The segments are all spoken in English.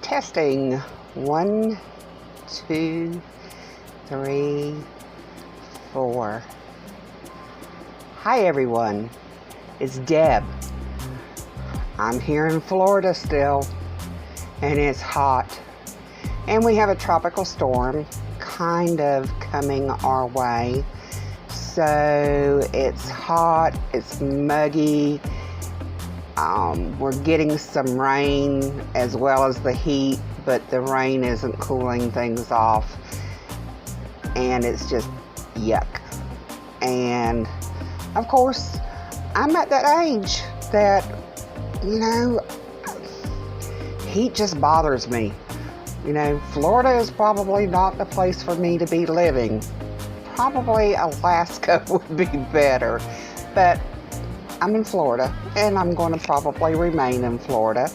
Testing. 1, 2, 3, 4. Hi everyone, it's Deb. I'm here in Florida still, and it's hot. And we have a tropical storm kind of coming our way. So it's hot, it's muggy. We're getting some rain as well as the heat, but the rain isn't cooling things off. And it's just yuck. And of course, I'm at that age that, heat just bothers me. Florida is probably not the place for me to be living. Probably Alaska would be better. But I'm in Florida, and I'm going to probably remain in Florida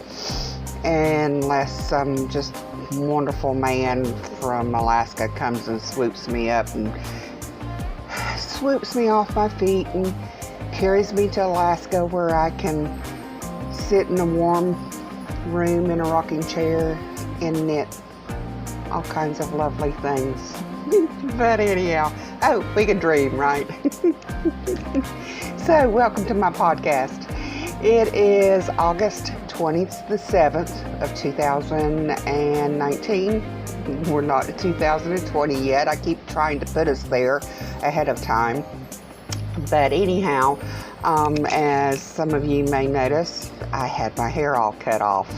unless some just wonderful man from Alaska comes and swoops me up and swoops me off my feet and carries me to Alaska where I can sit in a warm room in a rocking chair and knit all kinds of lovely things. But anyhow, we can dream, right? So, welcome to my podcast. It is August 27th of 2019. We're not at 2020 yet. I keep trying to put us there ahead of time. But anyhow, as some of you may notice, I had my hair all cut off.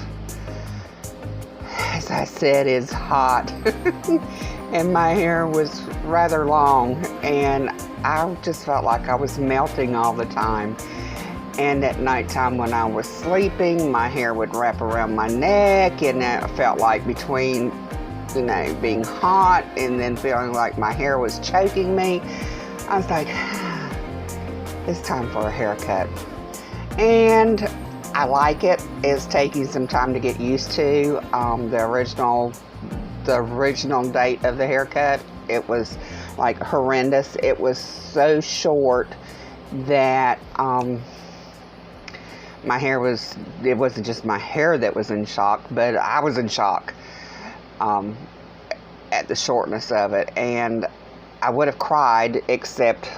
As I said, it's hot. And my hair was rather long, and I just felt like I was melting all the time. And at nighttime when I was sleeping, my hair would wrap around my neck, and it felt like between, being hot and then feeling like my hair was choking me, I was like, it's time for a haircut. And I like it. It's taking some time to get used to. The original date of the haircut, it was like horrendous. It was so short that my hair it wasn't just my hair that was in shock, but I was in shock at the shortness of it. And I would have cried, except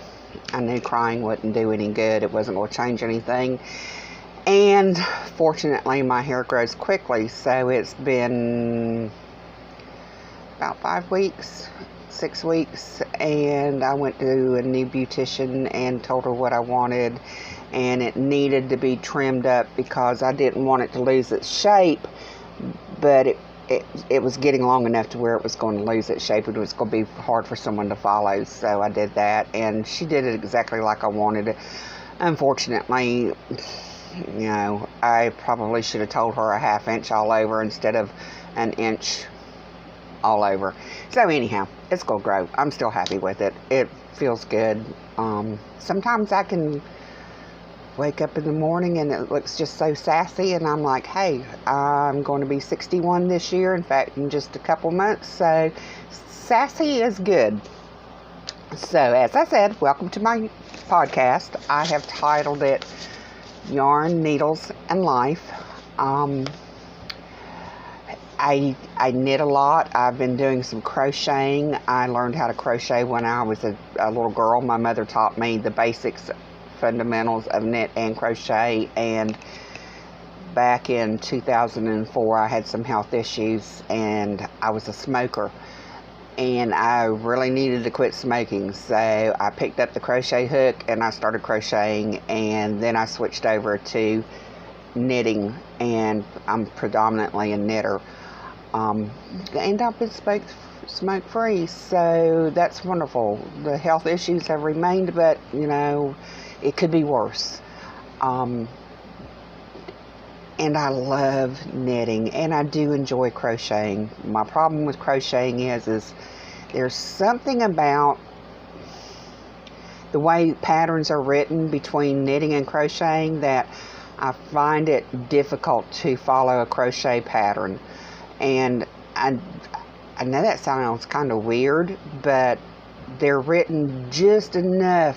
I knew crying wouldn't do any good. It wasn't going to change anything. And fortunately, my hair grows quickly, so it's been about 6 weeks, and I went to a new beautician and told her what I wanted, and it needed to be trimmed up because I didn't want it to lose its shape, but it was getting long enough to where it was going to lose its shape, and it was going to be hard for someone to follow. So I did that, and she did it exactly like I wanted it. Unfortunately, I probably should have told her a 1/2 inch all over instead of an inch all over. So anyhow, it's gonna grow. I'm still happy with it. It feels good. Sometimes I can wake up in the morning and it looks just so sassy, and I'm like, hey, I'm going to be 61 this year. In fact, in just a couple months. So sassy is good. So as I said, welcome to my podcast. I have titled it Yarn, Needles, and Life. I knit a lot. I've been doing some crocheting. I learned how to crochet when I was a little girl. My mother taught me the basics, fundamentals of knit and crochet. And back in 2004, I had some health issues, and I was a smoker. And I really needed to quit smoking. So I picked up the crochet hook, and I started crocheting. And then I switched over to knitting, and I'm predominantly a knitter. And I've been smoke free, so that's wonderful. The health issues have remained, but it could be worse. And I love knitting, and I do enjoy crocheting. My problem with crocheting is there's something about the way patterns are written between knitting and crocheting that I find it difficult to follow a crochet pattern. And I know that sounds kind of weird, but they're written just enough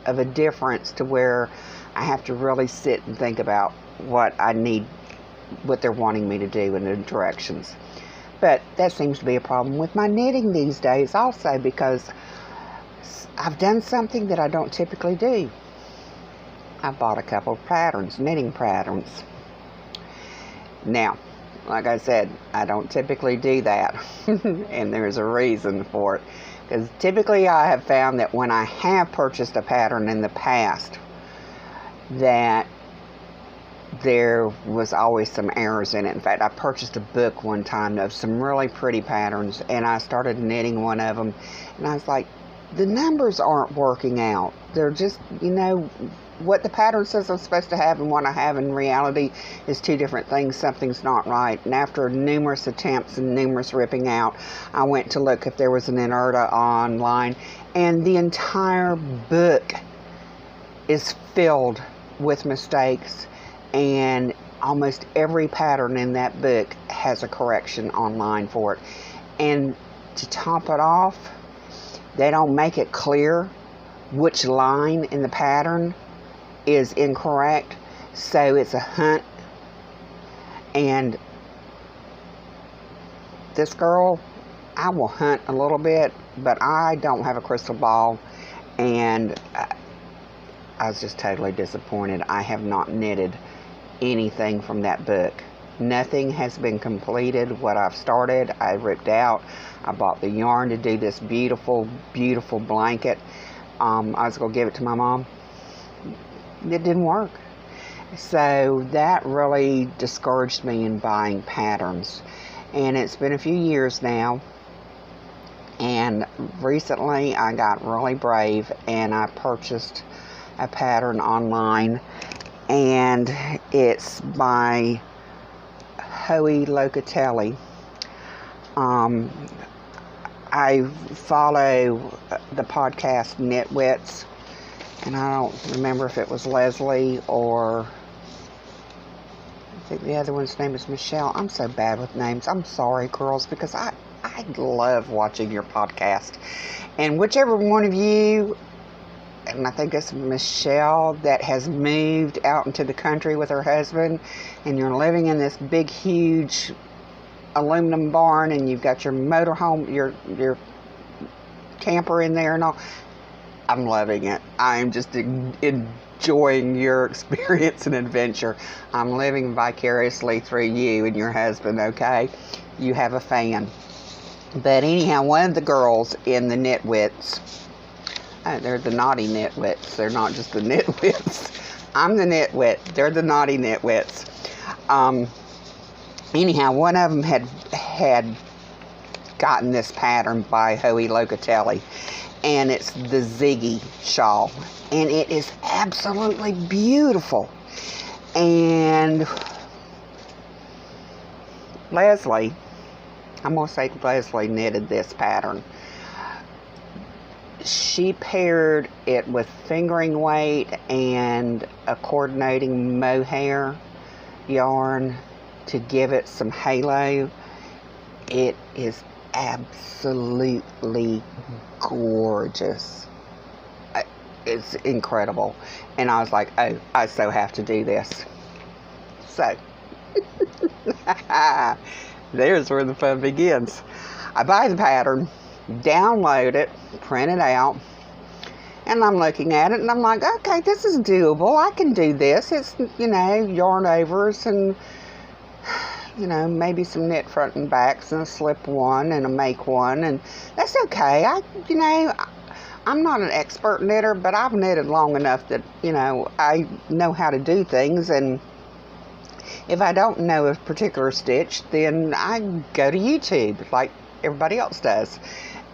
of a difference to where I have to really sit and think about what I need what they're wanting me to do in the directions. But that seems to be a problem with my knitting these days also, because I've done something that I don't typically do. I bought a couple of patterns, knitting patterns. Now, like I said, I don't typically do that, and there's a reason for it. Because typically I have found that when I have purchased a pattern in the past, that there was always some errors in it. In fact, I purchased a book one time of some really pretty patterns, and I started knitting one of them, and I was like, the numbers aren't working out. They're just, what the pattern says I'm supposed to have and what I have in reality is two different things. Something's not right. And after numerous attempts and numerous ripping out, I went to look if there was an errata online, and the entire book is filled with mistakes, and almost every pattern in that book has a correction online for it. And to top it off, they don't make it clear which line in the pattern is incorrect, so it's a hunt. And this girl, I will hunt a little bit, but I don't have a crystal ball, and I was just totally disappointed. I have not knitted anything from that book. Nothing has been completed. What I've started, I ripped out. I bought the yarn to do this beautiful, beautiful blanket. I was going to give it to my mom. It didn't work. So that really discouraged me in buying patterns. And it's been a few years now. And recently I got really brave and I purchased a pattern online. And it's by Hoey Locatelli. I follow the podcast Knitwits, and I don't remember if it was Leslie or I think the other one's name is Michelle. I'm so bad with names. I'm sorry, girls, because I love watching your podcast. And whichever one of you, and I think it's Michelle, that has moved out into the country with her husband, and you're living in this big, huge aluminum barn, and you've got your motorhome, your camper in there and all. I'm loving it. I'm just enjoying your experience and adventure. I'm living vicariously through you and your husband, okay? You have a fan. But anyhow, one of the girls in the Knitwits, they're the naughty Knitwits. They're not just the Knitwits. I'm the Knitwit. They're the naughty Knitwits. Anyhow, one of them had gotten this pattern by Hoey Locatelli, and it's the Ziggy shawl, and it is absolutely beautiful. And Leslie, I'm going to say Leslie knitted this pattern. She paired it with fingering weight and a coordinating mohair yarn to give it some halo. It is absolutely gorgeous. It's incredible. And I was like, oh, I so have to do this. So, there's where the fun begins. I buy the pattern, download it, print it out, and I'm looking at it and I'm like, okay, this is doable. I can do this. It's, yarn overs and, maybe some knit front and backs and a slip one and a make one, and that's okay. I'm not an expert knitter, but I've knitted long enough that, I know how to do things, and if I don't know a particular stitch, then I go to YouTube like everybody else does,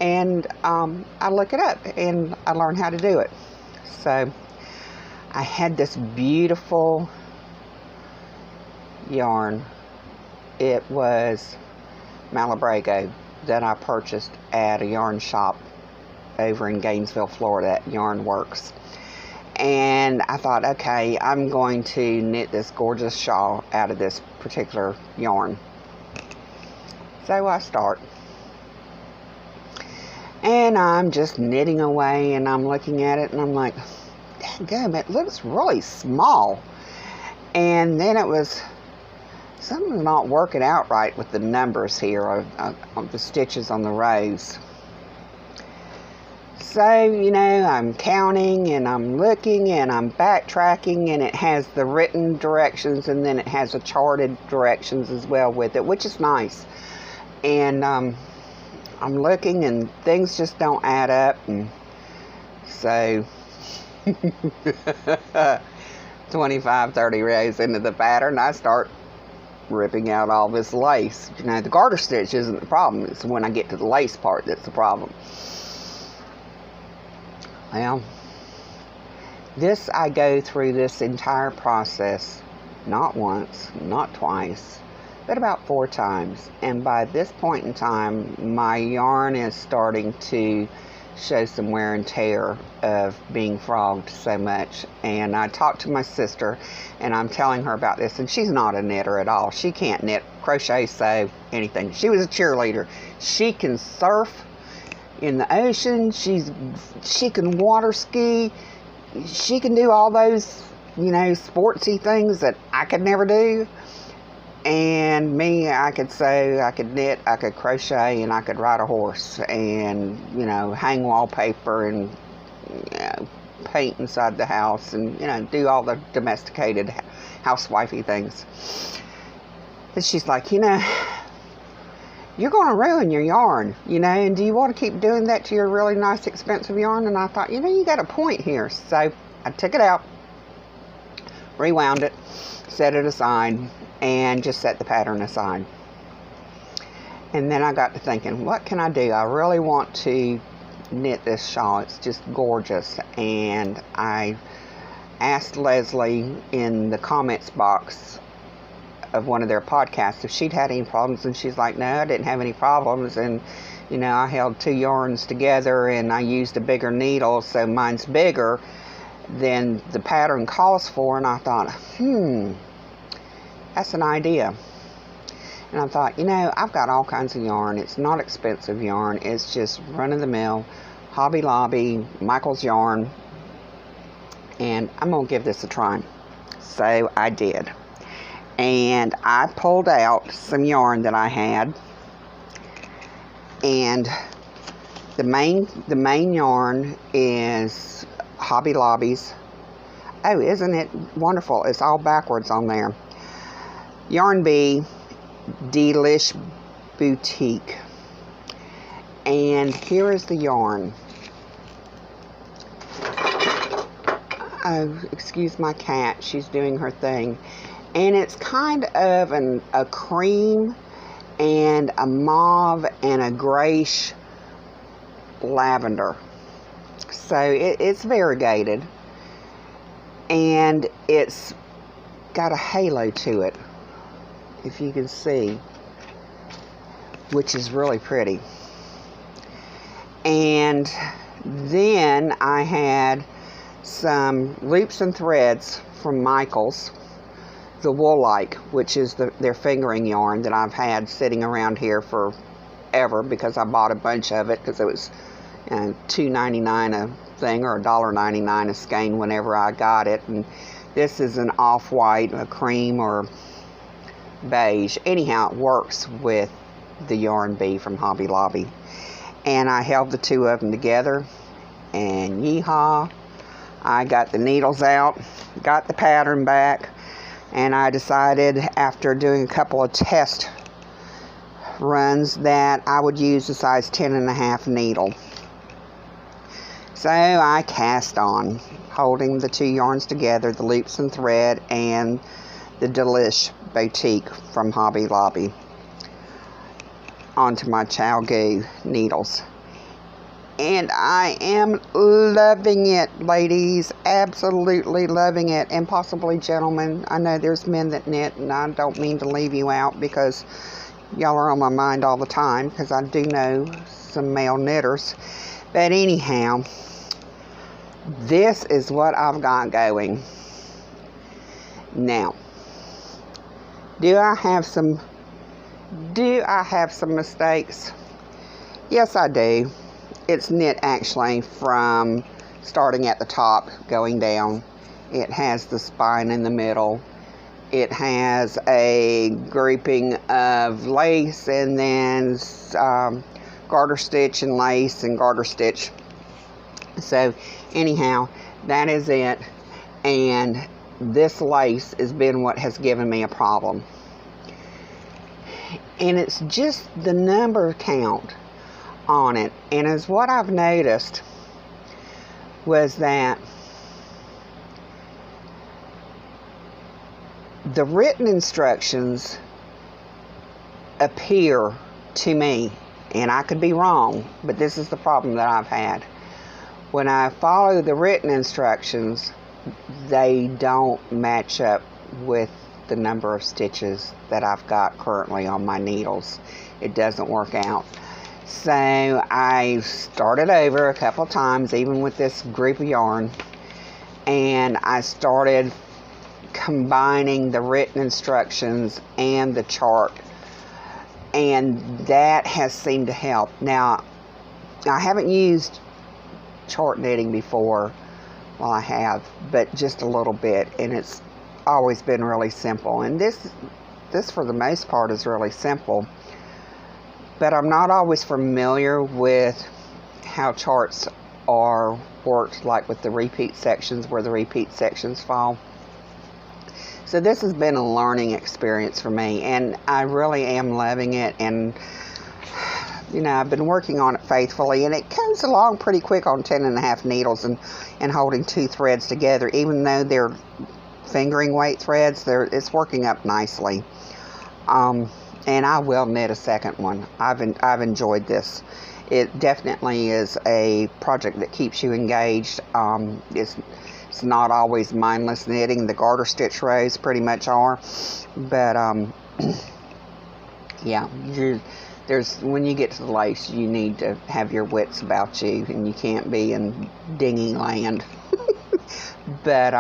and I look it up and I learn how to do it. So I had this beautiful yarn. It was Malabrigo that I purchased at a yarn shop over in Gainesville, Florida, at Yarn Works. And I thought, okay, I'm going to knit this gorgeous shawl out of this particular yarn. So I start. And I'm just knitting away, and I'm looking at it, and I'm like, dadgum, it looks really small. And then it was something's not working out right with the numbers here of the stitches on the rows. So, you know, I'm counting and I'm looking and I'm backtracking, and it has the written directions and then it has the charted directions as well with it, which is nice. And I'm looking and things just don't add up, and so 25, 30 rows into the pattern, I start ripping out all this lace. You know, the garter stitch isn't the problem. It's when I get to the lace part that's the problem. Well, I go through this entire process not once, not twice, but about 4 times. And by this point in time, my yarn is starting to show some wear and tear of being frogged so much. And I talked to my sister and I'm telling her about this, and she's not a knitter at all. She can't knit, crochet, sew, anything. She was a cheerleader. She can surf in the ocean. She can water ski. She can do all those, you know, sportsy things that I could never do. And me, I could sew, I could knit, I could crochet, and I could ride a horse, and, you know, hang wallpaper, and, you know, paint inside the house, and, you know, do all the domesticated housewifey things. And she's like, you know, you're going to ruin your yarn, you know, and do you want to keep doing that to your really nice, expensive yarn? And I thought, you know, you got a point here. So I took it out, rewound it, set it aside, and just set the pattern aside. And then I got to thinking, what can I do? I really want to knit this shawl. It's just gorgeous. And I asked Leslie in the comments box of one of their podcasts if she'd had any problems, and she's like, no, I didn't have any problems. And, you know, I held 2 yarns together and I used a bigger needle, so mine's bigger than the pattern calls for. And I thought, that's an idea. And I thought, you know, I've got all kinds of yarn. It's not expensive yarn. It's just run-of-the-mill, Hobby Lobby, Michael's yarn. And I'm going to give this a try. So I did. And I pulled out some yarn that I had. And the main yarn is Hobby Lobby's. Oh, isn't it wonderful? It's all backwards on there. Yarn Bee Delish Boutique. And here is the yarn. Oh, excuse my cat. She's doing her thing. And it's kind of a cream and a mauve and a grayish lavender. So it's variegated. And it's got a halo to it, if you can see, which is really pretty. And then I had some loops and threads from Michael's, the Wool-like, which is their fingering yarn that I've had sitting around here forever, because I bought a bunch of it because it was $2.99 a thing, or $1.99 a skein whenever I got it. And this is an off-white, a cream, or beige. Anyhow, it works with the Yarn Bee from Hobby Lobby. And I held the 2 of them together, and yeehaw, I got the needles out, got the pattern back, and I decided, after doing a couple of test runs, that I would use a size 10.5 needle. So I cast on, holding the 2 yarns together, the loops and thread and the Delish Boutique from Hobby Lobby, onto my Chalgoo needles. And I am loving it, ladies. Absolutely loving it. And possibly gentlemen. I know there's men that knit, and I don't mean to leave you out, because y'all are on my mind all the time, because I do know some male knitters. But anyhow, this is what I've got going. Now, do I have some mistakes? Yes, I do. It's knit, actually, from starting at the top, going down. It has the spine in the middle, It has a grouping of lace and then garter stitch and lace and garter stitch. So anyhow, that is it. And this lace has been what has given me a problem. And it's just the number count on it. And as what I've noticed was that the written instructions appear to me, and I could be wrong, but this is the problem that I've had. When I follow the written instructions, they don't match up with the number of stitches that I've got currently on my needles. It doesn't work out. So I started over a couple times, even with this group of yarn, and I started combining the written instructions and the chart, and that has seemed to help. Now, I haven't used chart knitting before. Well, I have, but just a little bit, and it's always been really simple. And this for the most part is really simple, but I'm not always familiar with how charts are worked, like with the repeat sections, where the repeat sections fall. So this has been a learning experience for me, and I really am loving it. And you know, I've been working on it faithfully, and it goes along pretty quick on 10.5 needles and holding 2 threads together. Even though they're fingering weight threads, it's working up nicely. And I will knit a second one. I've enjoyed this. It definitely is a project that keeps you engaged. It's not always mindless knitting. The garter stitch rows pretty much are, but yeah, when you get to the lace, you need to have your wits about you, and you can't be in dingy land. But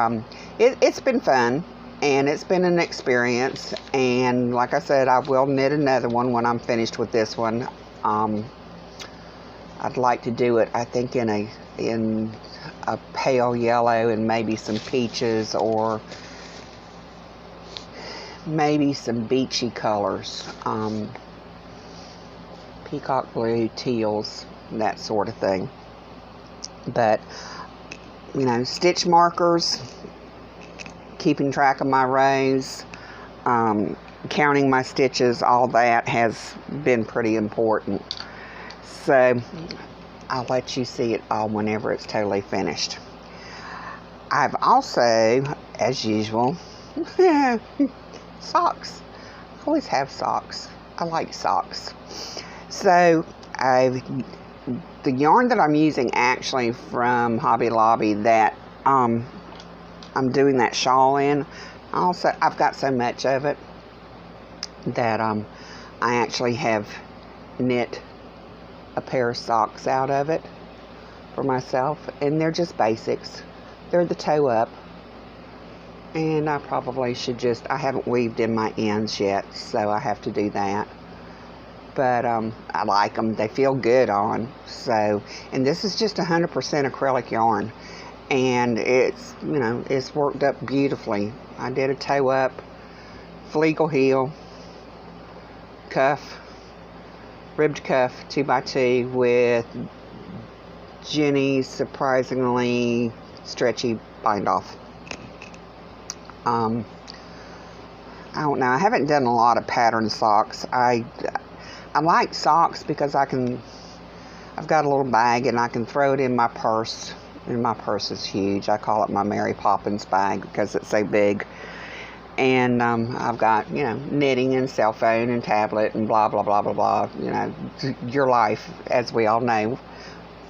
it's been fun, and it's been an experience. And like I said, I will knit another one when I'm finished with this one. I'd like to do it, I think, in a pale yellow and maybe some peaches, or maybe some beachy colors, peacock blue, teals, that sort of thing. But you know, stitch markers, keeping track of my rows, counting my stitches, all that has been pretty important. So I'll let you see it all whenever it's totally finished. I've also, as usual, socks. I always have socks. I like socks. So the yarn that I'm using, actually from Hobby Lobby, that I'm doing that shawl in, I've got so much of it that I actually have knit a pair of socks out of it for myself, and they're just basics. They're the toe up, and I probably should I haven't weaved in my ends yet, so I have to do that. But I like them. They feel good on. So, and this is just 100% acrylic yarn, and it's, you know, it's worked up beautifully. I did a toe up, fleegle heel, cuff, ribbed cuff 2x2 with Jenny's surprisingly stretchy bind off. I don't know. I haven't done a lot of pattern socks. I like socks because I've got a little bag and I can throw it in my purse. And my purse is huge. I call it my Mary Poppins bag because it's so big. And I've got, you know, knitting and cell phone and tablet and blah, blah, blah, blah, blah. You know, your life, as we all know,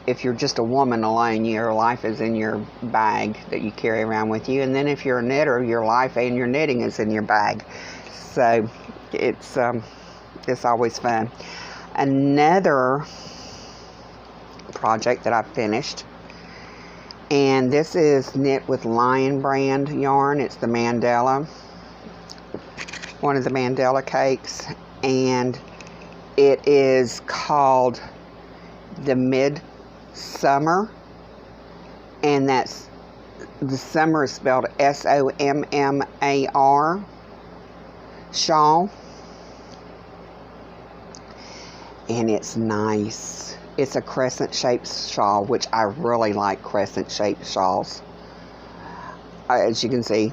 if you're just a woman alone, your life is in your bag that you carry around with you. And then if you're a knitter, your life and your knitting is in your bag. So it's always fun. Another project that I finished, and this is knit with Lion brand yarn. It's the Mandela, one of the Mandela cakes, and it is called the Midsummer, and that's, the summer is spelled S-O-M-M-A-R, shawl. And it's nice. It's a crescent shaped shawl, which I really like crescent shaped shawls. As you can see,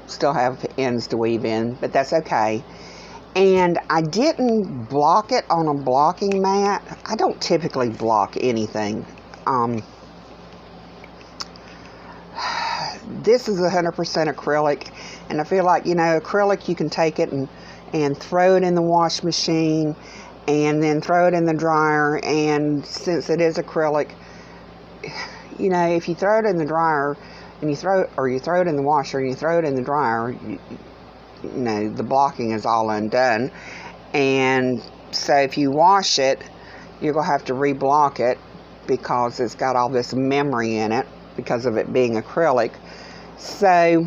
still have ends to weave in, but that's okay. And I didn't block it on a blocking mat. I don't typically block anything. This is 100% acrylic, and I feel like, you know, acrylic, you can take it and throw it in the wash machine and then throw it in the dryer. And since it is acrylic, you know, if you throw it in the dryer and you throw it in the washer and you throw it in the dryer, you know, the blocking is all undone. And so if you wash it, you're going to have to reblock it because it's got all this memory in it because of it being acrylic. So,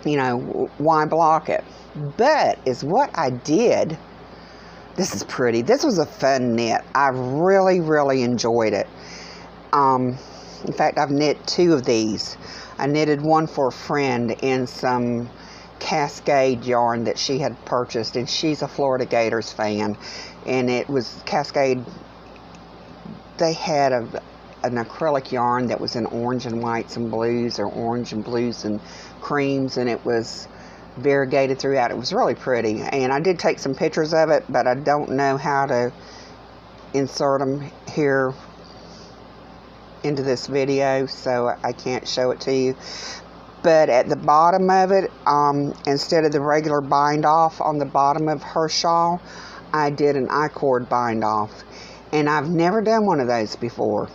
you know, why block it? But is what I did. This is pretty. This was a fun knit. I really, really enjoyed it. In fact, I've knit 2 of these. I knitted one for a friend in some Cascade yarn that she had purchased, and she's a Florida Gators fan. And it was Cascade. They had an acrylic yarn that was in orange and whites and blues, or orange and blues and creams, and it was variegated throughout. It was really pretty, and I did take some pictures of it, but I don't know how to insert them here into this video, so I can't show it to you. But at the bottom of it, instead of the regular bind off on the bottom of her shawl, I did an Icord bind off, and I've never done one of those before.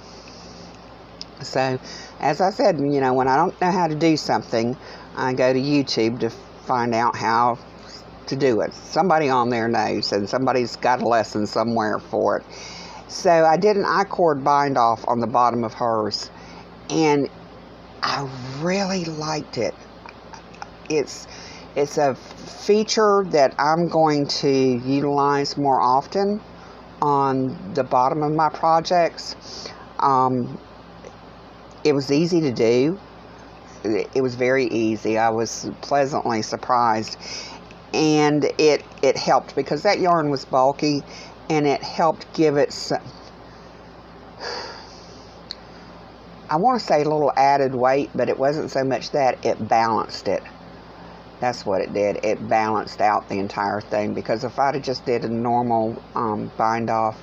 So, as I said, you know, when I don't know how to do something, I go to YouTube to find out how to do it. Somebody on there knows, and somebody's got a lesson somewhere for it. So I did an Icord bind off on the bottom of hers, and I really liked it. It's a feature that I'm going to utilize more often on the bottom of my projects. It was easy to do. It was very easy. I was pleasantly surprised, and it helped because that yarn was bulky, and it helped give it some, I want to say, a little added weight, but it wasn't so much that. It balanced it. That's what it did. It balanced out the entire thing, because if I'd have just did a normal bind off,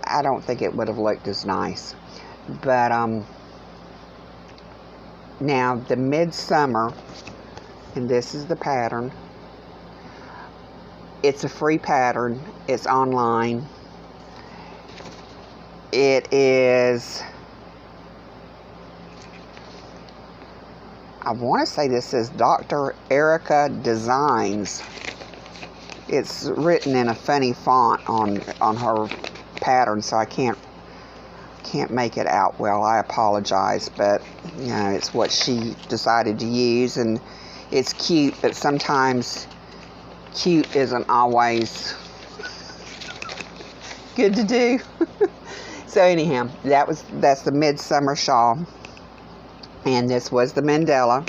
I don't think it would have looked as nice. But now the Midsummer, and this is the pattern. It's a free pattern. It's online. It is, I want to say this is Dr. Erica Designs. It's written in a funny font on her pattern, so I can't make it out well. I apologize, but you know, it's what she decided to use, and it's cute, but sometimes cute isn't always good to do. So anyhow, that's the Midsummer shawl, and this was the Mandela,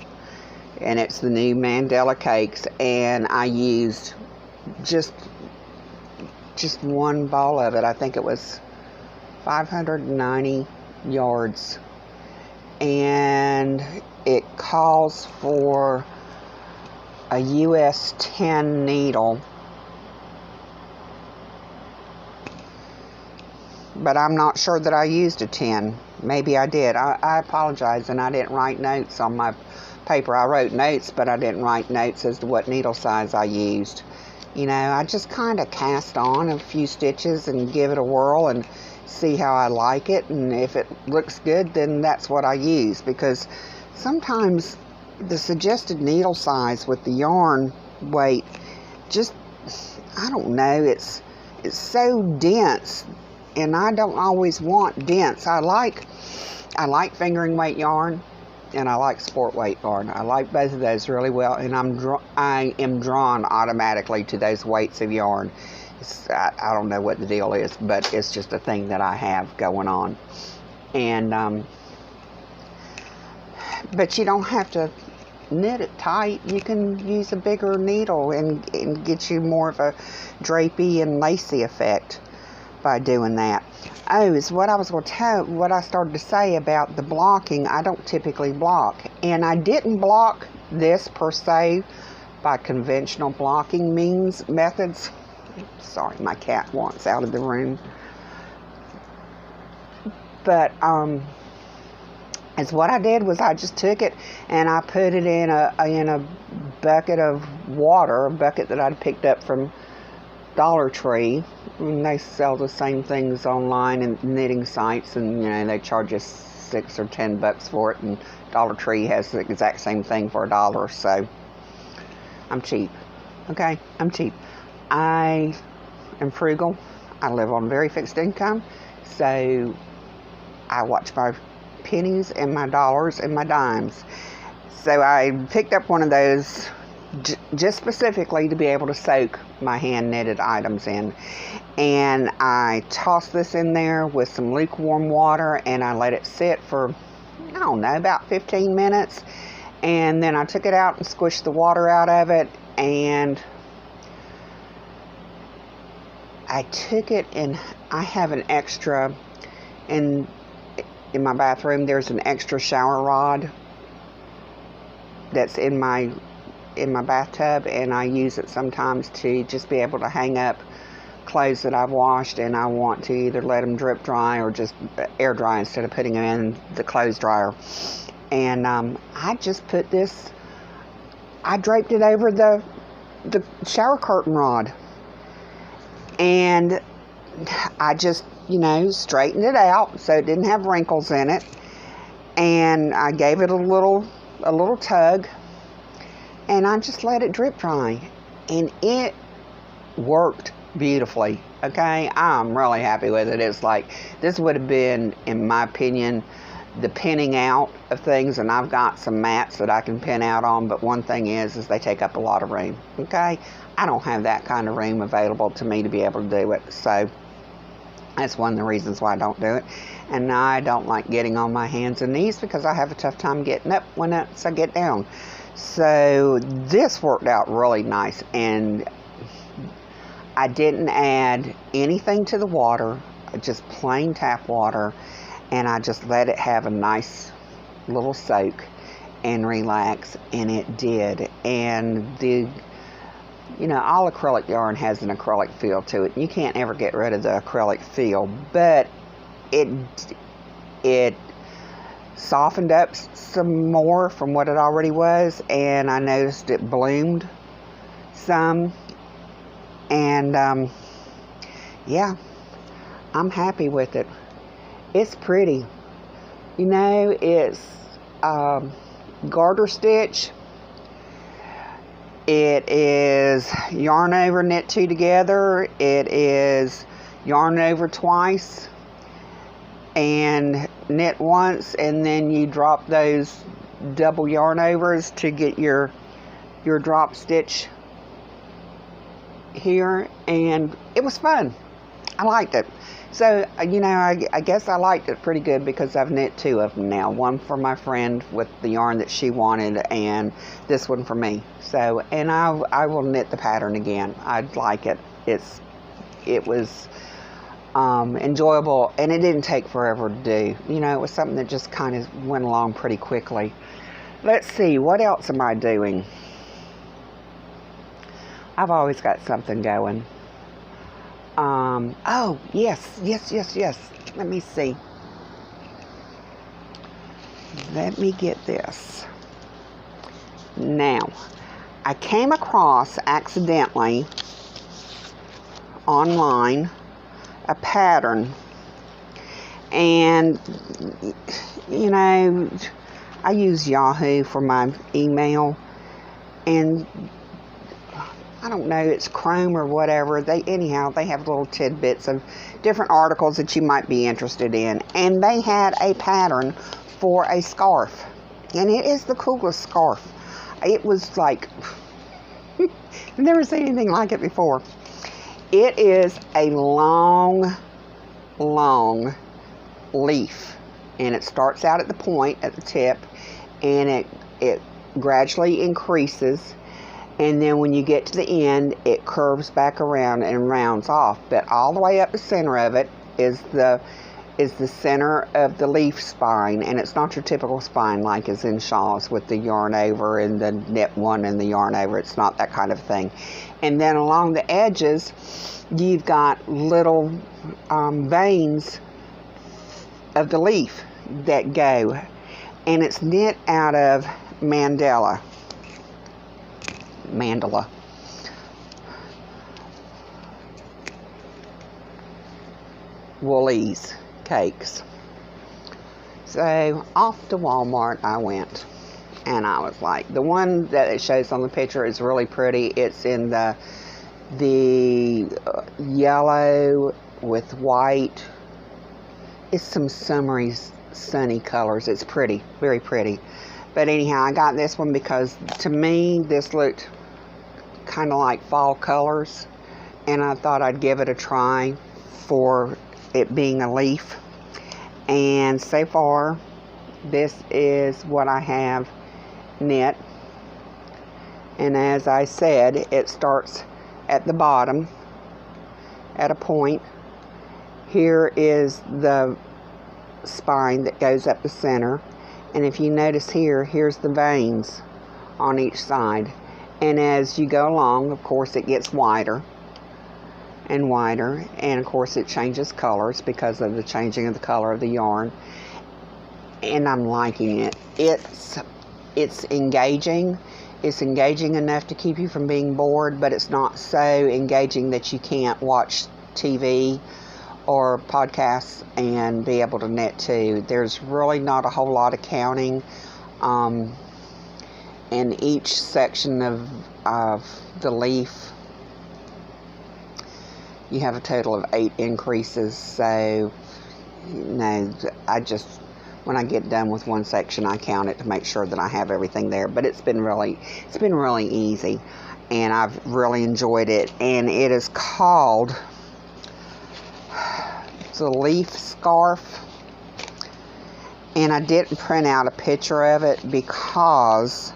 and it's the new Mandela cakes, and I used just one ball of it. I think it was 590 yards, and it calls for a US 10 needle, but I'm not sure that I used a 10. Maybe I did. I apologize, and I didn't write notes on my paper. I wrote notes, but I didn't write notes as to what needle size I used. You know, I just kind of cast on a few stitches and give it a whirl and see how I like it, and if it looks good, then that's what I use, because sometimes the suggested needle size with the yarn weight, just, I don't know, it's so dense, and I don't always want dense. I like fingering weight yarn, and I like sport weight yarn. I like both of those really well, and I am drawn automatically to those weights of yarn. I don't know what the deal is, but it's just a thing that I have going on. And but you don't have to knit it tight, you can use a bigger needle and get you more of a drapey and lacy effect by doing that. Oh, is what I was going to tell, what I started to say about the blocking. I don't typically block, and I didn't block this per se by conventional blocking methods. Sorry, my cat wants out of the room. But as what I did was I just took it and I put it in a bucket of water, a bucket that I'd picked up from Dollar Tree. And they sell the same things online in knitting sites, and you know, they charge us $6 or $10 for it, and Dollar Tree has the exact same thing for $1. So I'm cheap. Okay, I'm cheap. I am frugal. I live on very fixed income, so I watch my pennies and my dollars and my dimes. So I picked up one of those just specifically to be able to soak my hand knitted items in, and I tossed this in there with some lukewarm water, and I let it sit for, I don't know, about 15 minutes, and then I took it out and squished the water out of it, and I took it, and I have an extra in my bathroom. There's an extra shower rod that's in my bathtub, and I use it sometimes to just be able to hang up clothes that I've washed, and I want to either let them drip dry or just air dry instead of putting them in the clothes dryer. And I just put this, I draped it over the shower curtain rod, and I just, you know, straightened it out so it didn't have wrinkles in it, and I gave it a little tug, and I just let it drip dry, and it worked beautifully. Okay, I'm really happy with it. It's like, this would have been, in my opinion, the pinning out of things, and I've got some mats that I can pin out on, but one thing is they take up a lot of room. Okay, I don't have that kind of room available to me to be able to do it, so that's one of the reasons why I don't do it. And I don't like getting on my hands and knees because I have a tough time getting up once I get down. So this worked out really nice, and I didn't add anything to the water, just plain tap water, and I just let it have a nice little soak and relax, and it did. And all acrylic yarn has an acrylic feel to it. You can't ever get rid of the acrylic feel, but it softened up some more from what it already was, and I noticed it bloomed some, and yeah, I'm happy with it. It's pretty. You know, it's garter stitch. It is yarn over, knit two together. It is yarn over twice and knit once, and then you drop those double yarn overs to get your drop stitch here, and it was fun. I liked it. So, you know, I guess I liked it pretty good because I've knit two of them now. One for my friend with the yarn that she wanted, and this one for me. So, and I will knit the pattern again. I'd like it. It was enjoyable, and it didn't take forever to do. You know, it was something that just kind of went along pretty quickly. Let's see, what else am I doing? I've always got something going. Oh, yes. Let me see. Let me get this. Now, I came across accidentally online a pattern, and you know, I use Yahoo for my email, and I don't know, it's Chrome or whatever. They have little tidbits of different articles that you might be interested in. And they had a pattern for a scarf. And it is the coolest scarf. It was like, I've never seen anything like it before. It is a long leaf. And it starts out at the point, at the tip. And it gradually increases, and then when you get to the end, it curves back around and rounds off. But all the way up the center of it is the center of the leaf spine, and it's not your typical spine like is in shawls with the yarn over and the knit one and the yarn over. It's not that kind of thing. And then along the edges, you've got little veins of the leaf that go, and it's knit out of mandala woolies cakes. So off to Walmart I went, and I was like, the one that it shows on the picture is really pretty. It's in the yellow with white. It's some summery sunny colors. It's pretty, very pretty. But anyhow, I got this one because to me this looked kind of like fall colors, and I thought I'd give it a try for it being a leaf. And so far, this is what I have knit. And as I said, it starts at the bottom at a point. Here is the spine that goes up the center, and if you notice here, here's the veins on each side. And as you go along, of course, it gets wider and wider, and of course it changes colors because of the changing of the color of the yarn. And I'm liking it. It's engaging. It's engaging enough to keep you from being bored, but it's not so engaging that you can't watch TV or podcasts and be able to knit too. There's really not a whole lot of counting. In each section of the leaf, you have a total of 8 increases. So, when I get done with one section, I count it to make sure that I have everything there. But it's been really easy, and I've really enjoyed it. And it is called the leaf scarf, and I didn't print out a picture of it because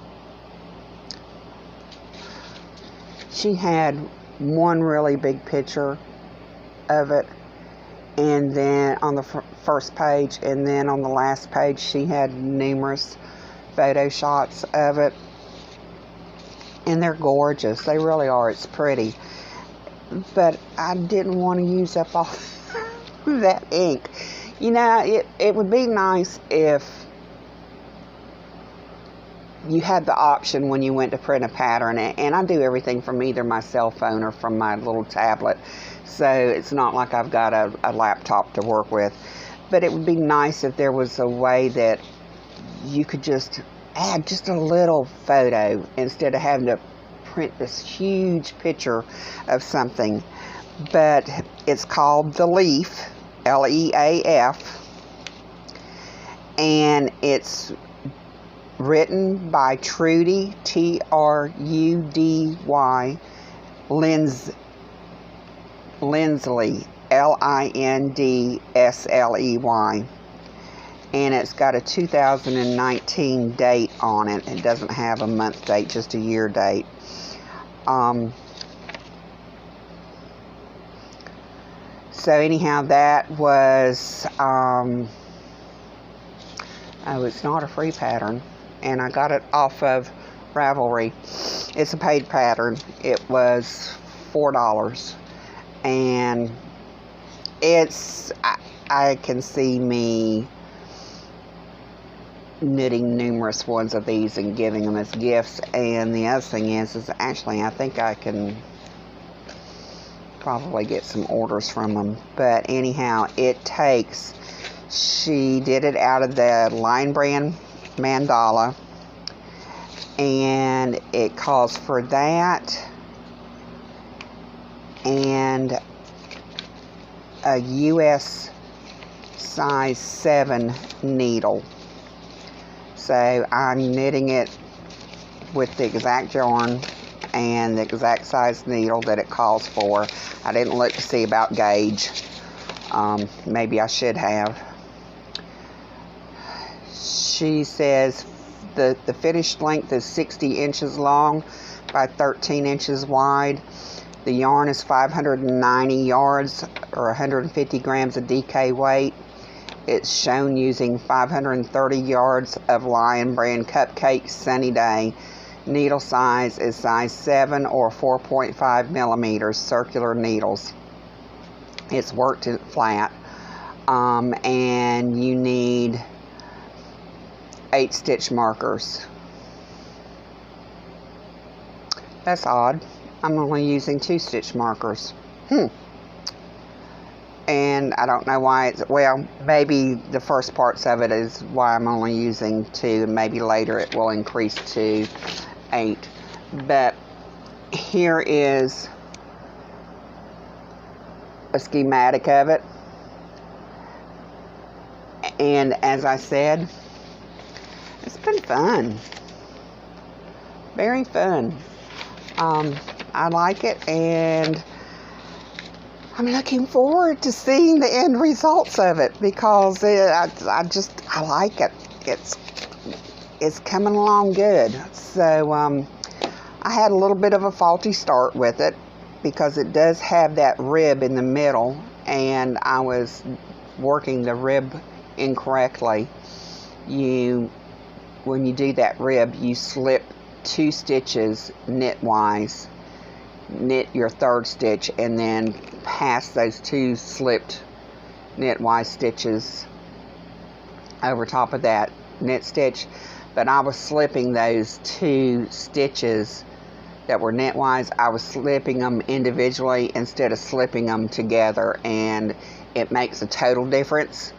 she had one really big picture of it, and then on the first page, and then on the last page she had numerous photo shots of it, and they're gorgeous. They really are. It's pretty, but I didn't want to use up all that ink. It would be nice if you had the option when you went to print a pattern, and I do everything from either my cell phone or from my little tablet, so it's not like I've got a laptop to work with. But it would be nice if there was a way that you could just add just a little photo instead of having to print this huge picture of something. But it's called The Leaf, L-E-A-F, and it's written by Trudy, T-R-U-D-Y, Lindsley, L-I-N-D-S-L-E-Y, and it's got a 2019 date on it. It doesn't have a month date, just a year date. So anyhow, that was, it's not a free pattern, and I got it off of Ravelry. It's a paid pattern. It was $4, and I can see me knitting numerous ones of these and giving them as gifts. And the other thing is actually I think I can probably get some orders from them. But anyhow, she did it out of the line brand mandala, and it calls for that and a US size 7 needle. So I'm knitting it with the exact yarn and the exact size needle that it calls for. I didn't look to see about gauge. Maybe I should have. She says the finished length is 60 inches long by 13 inches wide. The yarn is 590 yards or 150 grams of DK weight. It's shown using 530 yards of Lion Brand Cupcake Sunny Day. Needle size is size 7 or 4.5 millimeters circular needles. It's worked flat. And you need 8 stitch markers. That's odd. I'm only using 2 stitch markers. And I don't know why it's, well, maybe the first parts of it is why I'm only using 2, and maybe later it will increase to 8. But here is a schematic of it. And as I said, it's been fun. Very fun. I like it, and I'm looking forward to seeing the end results of it, because I like it. It's coming along good. So I had a little bit of a faulty start with it, because it does have that rib in the middle, and I was working the rib incorrectly. When you do that rib, you slip 2 stitches knitwise, knit your 3rd stitch, and then pass those 2 slipped knitwise stitches over top of that knit stitch. But I was slipping those 2 stitches that were knitwise, I was slipping them individually instead of slipping them together, and it makes a total difference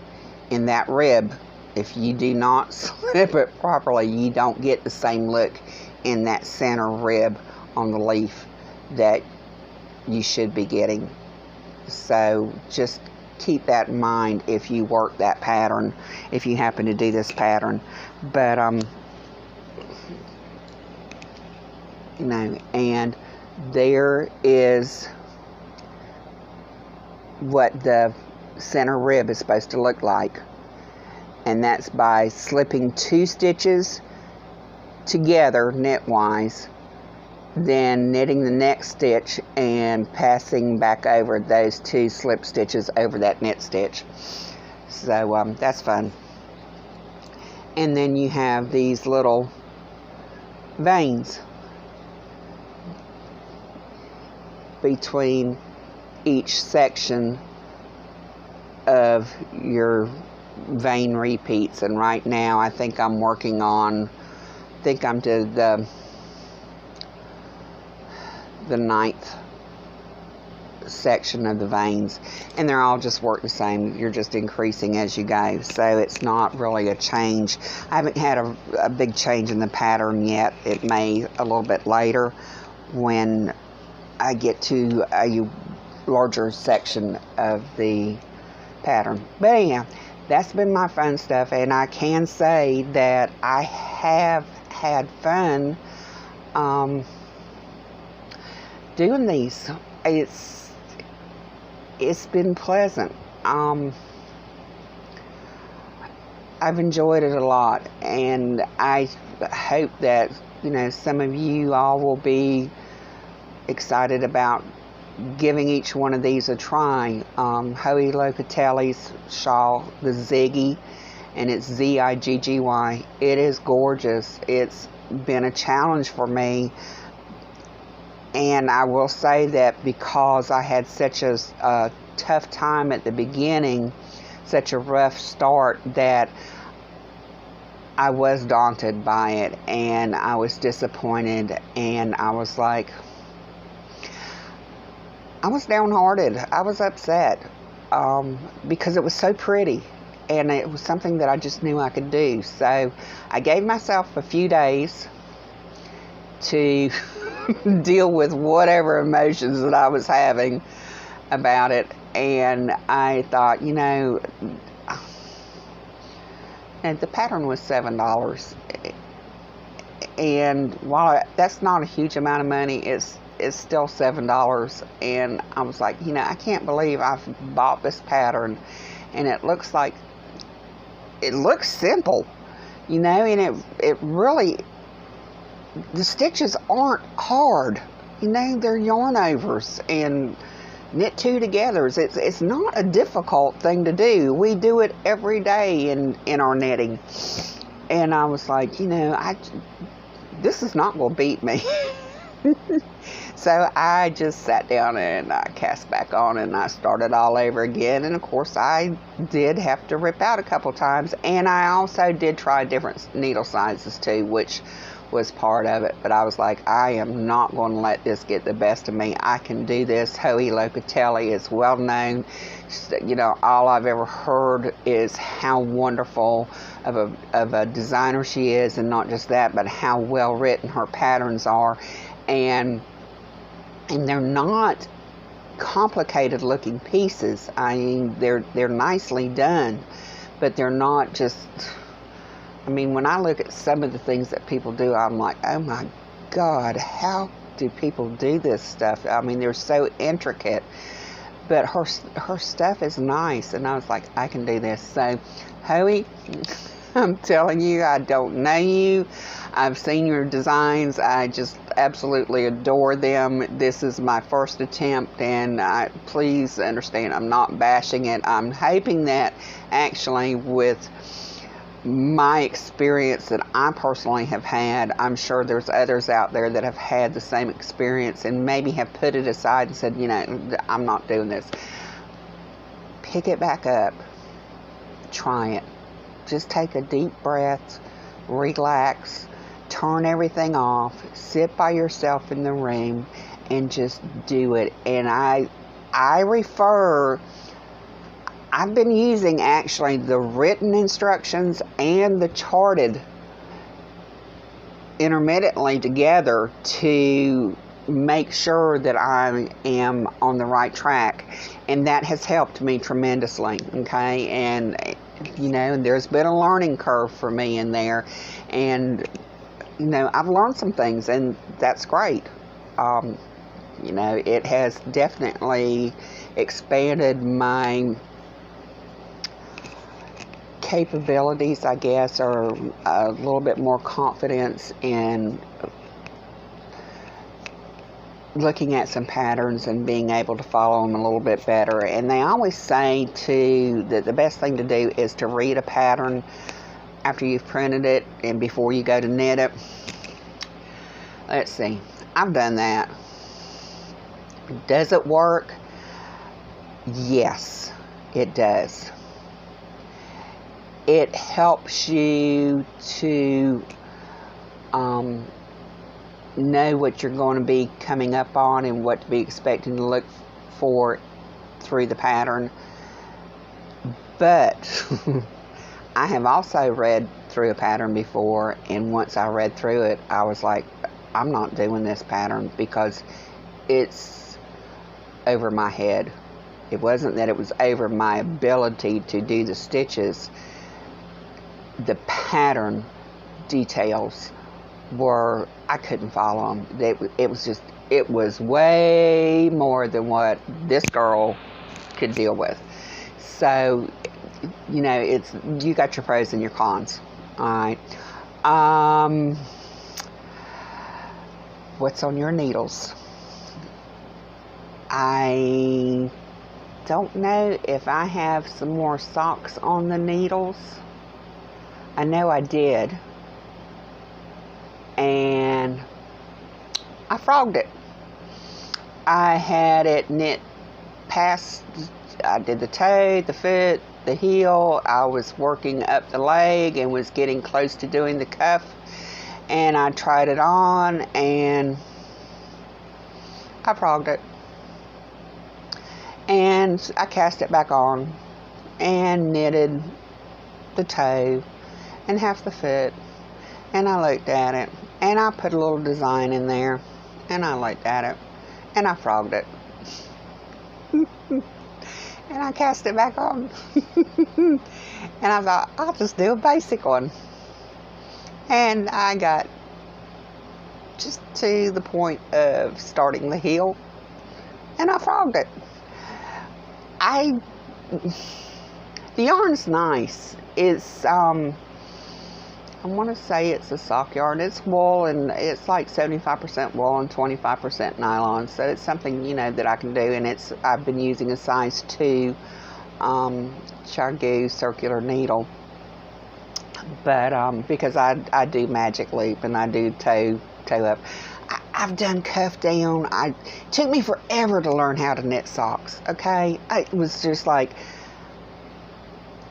in that rib. If you do not slip it properly, you don't get the same look in that center rib on the leaf that you should be getting. So just keep that in mind if you work that pattern, if you happen to do this pattern. But you know, and there is what the center rib is supposed to look like, and that's by slipping 2 stitches together knitwise, then knitting the next stitch and passing back over those 2 slip stitches over that knit stitch. So that's fun. And then you have these little veins between each section of your vein repeats, and right now I think I'm working on, I think I'm to the 9th section of the veins, and they're all just work the same. You're just increasing as you go, so it's not really a change. I haven't had a big change in the pattern yet. It may a little bit later when I get to a larger section of the pattern. But anyhow, that's been my fun stuff, and I can say that I have had fun doing these. It's been pleasant. I've enjoyed it a lot, and I hope that, you know, some of you all will be excited about giving each one of these a try. Hoey Locatelli's shawl, the Ziggy, and it's Ziggy. It is gorgeous. It's been a challenge for me, and I will say that because I had such a tough time at the beginning, such a rough start, that I was daunted by it, and I was disappointed, and I was like, I was downhearted. I was upset because it was so pretty, and it was something that I just knew I could do. So I gave myself a few days to deal with whatever emotions that I was having about it, and I thought, you know, and the pattern was $7, and while that's not a huge amount of money, it's still $7, and I was like, you know, I can't believe I've bought this pattern, and it looks simple, you know, and it really, the stitches aren't hard, you know, they're yarn overs and knit two togethers. It's not a difficult thing to do. We do it every day in our knitting. And I was like, you know, this is not going to beat me. So I just sat down and I cast back on and I started all over again. And of course I did have to rip out a couple times, and I also did try different needle sizes too, which was part of it. But I was like, I am not going to let this get the best of me. I can do this. Hoey Locatelli is well known. You know, all I've ever heard is how wonderful of a designer she is, and not just that, but how well written her patterns are. And they're not complicated looking pieces. I mean, they're nicely done, but they're not just, I mean, when I look at some of the things that people do, I'm like, oh my God, how do people do this stuff? I mean, they're so intricate, but her stuff is nice, and I was like, I can do this. So, Hoey, I'm telling you, I don't know you. I've seen your designs. I just absolutely adore them. This is my first attempt, and please understand, I'm not bashing it. I'm hoping that actually with my experience that I personally have had, I'm sure there's others out there that have had the same experience and maybe have put it aside and said, you know, I'm not doing this. Pick it back up. Try it. Just take a deep breath, relax, turn everything off, sit by yourself in the room, and just do it. And I've been using actually the written instructions and the charted intermittently together to make sure that I am on the right track, and that has helped me tremendously. Okay, and you know, there's been a learning curve for me in there, and you know, I've learned some things, and that's great. You know, it has definitely expanded my capabilities, I guess, or a little bit more confidence in looking at some patterns and being able to follow them a little bit better. And they always say too that the best thing to do is to read a pattern after you've printed it and before you go to knit it. Let's see, I've done that. Does it work? Yes, it does. It helps you to know what you're going to be coming up on and what to be expecting to look for through the pattern. But I have also read through a pattern before, and once I read through it, I was like, I'm not doing this pattern because it's over my head. It wasn't that it was over my ability to do the stitches. The pattern details were, I couldn't follow them. It was way more than what this girl could deal with. So, you know, you got your pros and your cons. All right. What's on your needles? I don't know if I have some more socks on the needles. I know I did. And I frogged it. I had it knit past, I did the toe, the foot, the heel. I was working up the leg and was getting close to doing the cuff. And I tried it on and I frogged it. And I cast it back on and knitted the toe and half the foot. And I looked at it, and I put a little design in there, and I looked at it, and I frogged it. And I cast it back on. And I thought, I'll just do a basic one. And I got just to the point of starting the heel, and I frogged it. The yarn's nice. It's, I want to say it's a sock yarn. It's wool, and it's like 75% wool and 25% nylon. So it's something, you know, that I can do. And I've been using a size 2 Chargou circular needle. But because I do magic loop and I do toe up. I've done cuff down. It took me forever to learn how to knit socks. Okay, it was just like,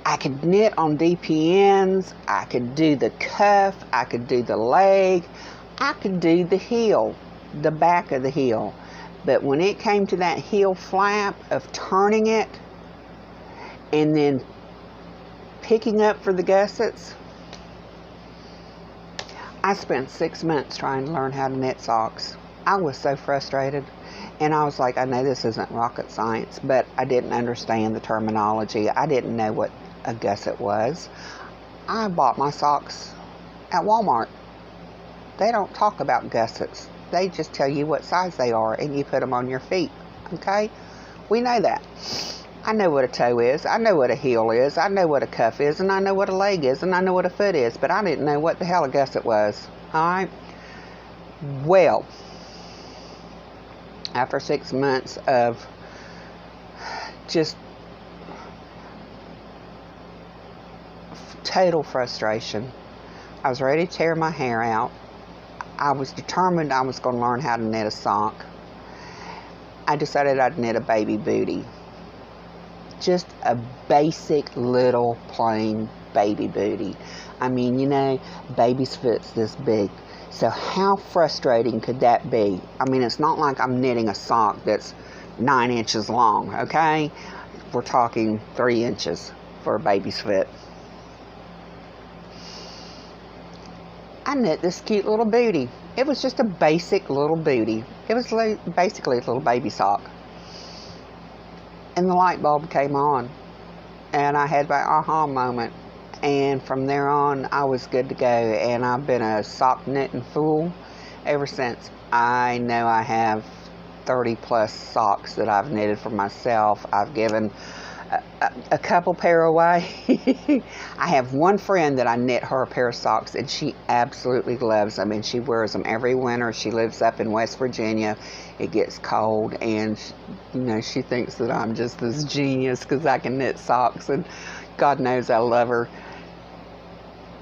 I could knit on DPNs, I could do the cuff, I could do the leg, I could do the heel, the back of the heel. But when it came to that heel flap of turning it and then picking up for the gussets, I spent 6 months trying to learn how to knit socks. I was so frustrated. And I was like, I know this isn't rocket science, but I didn't understand the terminology. I didn't know what a gusset was. I bought my socks at Walmart. They don't talk about gussets. They just tell you what size they are and you put them on your feet. Okay? We know that. I know what a toe is. I know what a heel is. I know what a cuff is. And I know what a leg is. And I know what a foot is. But I didn't know what the hell a gusset was. Alright? Well, after 6 months of just total frustration, I was ready to tear my hair out. I was determined I was going to learn how to knit a sock. I decided I'd knit a baby booty. Just a basic little plain baby booty. I mean, you know, baby's foot's this big. So how frustrating could that be? I mean, it's not like I'm knitting a sock that's 9 inches long, okay? We're talking 3 inches for a baby's foot. I knit this cute little booty. It was just a basic little booty. It was basically a little baby sock. And the light bulb came on. And I had my aha moment. And from there on, I was good to go. And I've been a sock knitting fool ever since. I know I have 30 plus socks that I've knitted for myself. I've given a couple pair away. I have one friend that I knit her a pair of socks, and she absolutely loves them, and she wears them every winter. She lives up in West Virginia. It gets cold, and you know, she thinks that I'm just this genius because I can knit socks, and God knows I love her.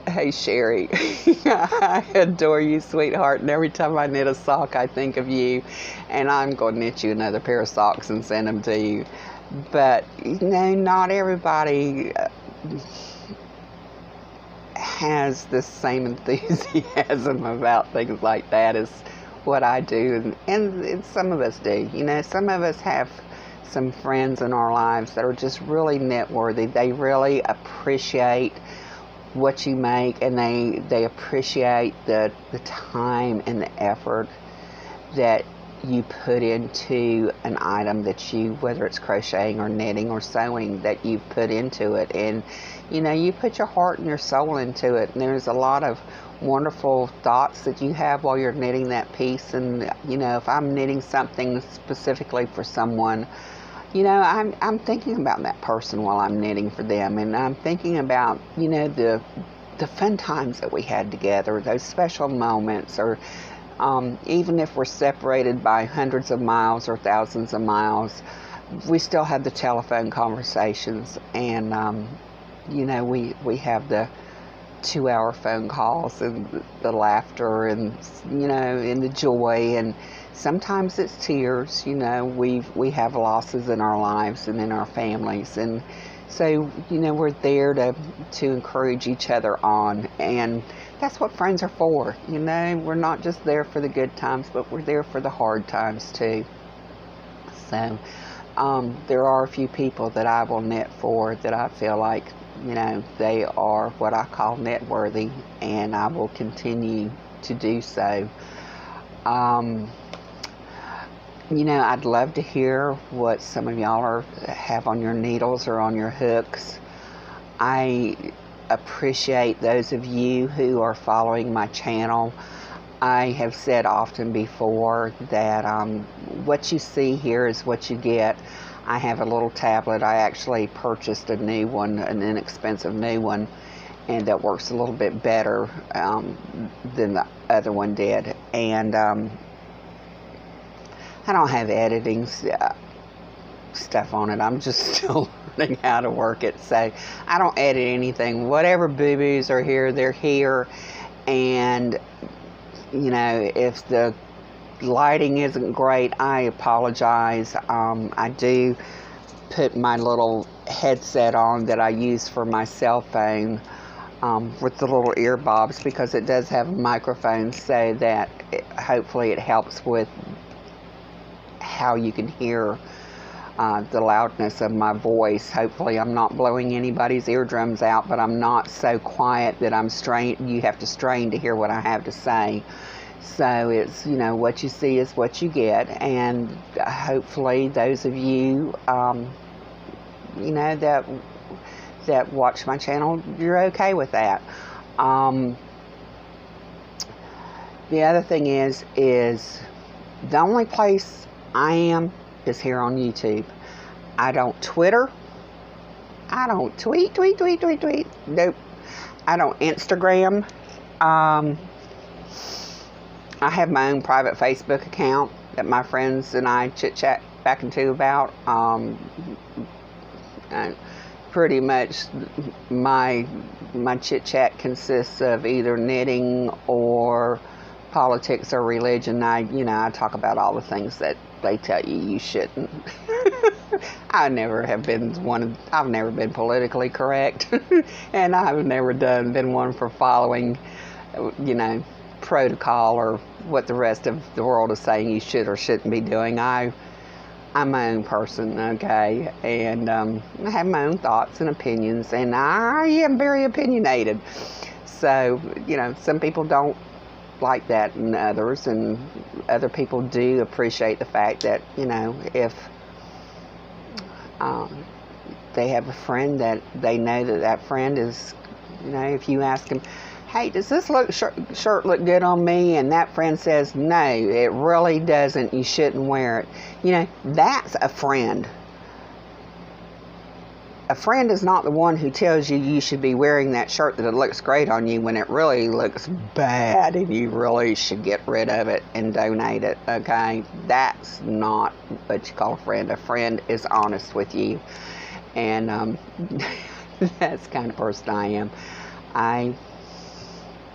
Hey Sherry, I adore you, sweetheart, and every time I knit a sock I think of you, and I'm going to knit you another pair of socks and send them to you. But you know, not everybody has the same enthusiasm about things like that as what I do, and some of us do. You know, some of us have some friends in our lives that are just really knit worthy. They really appreciate what you make, and they appreciate the time and the effort that you put into an item that you, whether it's crocheting or knitting or sewing, that you've put into it. And you know, you put your heart and your soul into it, and there's a lot of wonderful thoughts that you have while you're knitting that piece. And you know, if I'm knitting something specifically for someone, you know, I'm thinking about that person while I'm knitting for them, and I'm thinking about, you know, the fun times that we had together, those special moments, or even if we're separated by hundreds of miles or thousands of miles, we still have the telephone conversations, and you know, we have the 2-hour phone calls, and the laughter, and you know, and the joy, and sometimes it's tears. You know, we have losses in our lives and in our families, and so you know, we're there to encourage each other on, and that's what friends are for. You know, we're not just there for the good times, but we're there for the hard times too. So there are a few people that I will knit for that I feel like, you know, they are what I call knit worthy, and I will continue to do so. You know, I'd love to hear what some of y'all have on your needles or on your hooks. I appreciate those of you who are following my channel. I have said often before that what you see here is what you get. I have a little tablet. I actually purchased a new one, an inexpensive new one, and that works a little bit better than the other one did. And I don't have editing stuff on it. I'm just still learning how to work it, so I don't edit anything. Whatever boo-boos are here, they're here. And if the lighting isn't great, I apologize. I do put my little headset on that I use for my cell phone with the little ear bobs, because it does have a microphone, so that hopefully it helps with how you can hear the loudness of my voice. Hopefully I'm not blowing anybody's eardrums out, but I'm not so quiet that you have to strain to hear what I have to say. So it's, what you see is what you get, and hopefully those of you, that watch my channel, you're okay with that. The other thing is the only place I am is here on YouTube. I don't Twitter. I don't tweet. Nope. I don't Instagram. I have my own private Facebook account that my friends and I chit-chat back and forth about. And pretty much my chit-chat consists of either knitting or politics or religion. I talk about all the things that they tell you shouldn't. I've never been politically correct, and I've never been one for following, protocol or what the rest of the world is saying you should or shouldn't be doing. I'm my own person, okay, and I have my own thoughts and opinions, and I am very opinionated. So, some people don't like that in others, and other people do appreciate the fact that, if they have a friend that they know that friend is, if you ask them, hey, does this shirt look good on me? And that friend says, no, it really doesn't. You shouldn't wear it. That's a friend. A friend is not the one who tells you should be wearing that shirt that it looks great on you when it really looks bad and you really should get rid of it and donate it, okay? That's not what you call a friend. A friend is honest with you. And that's the kind of person I am. I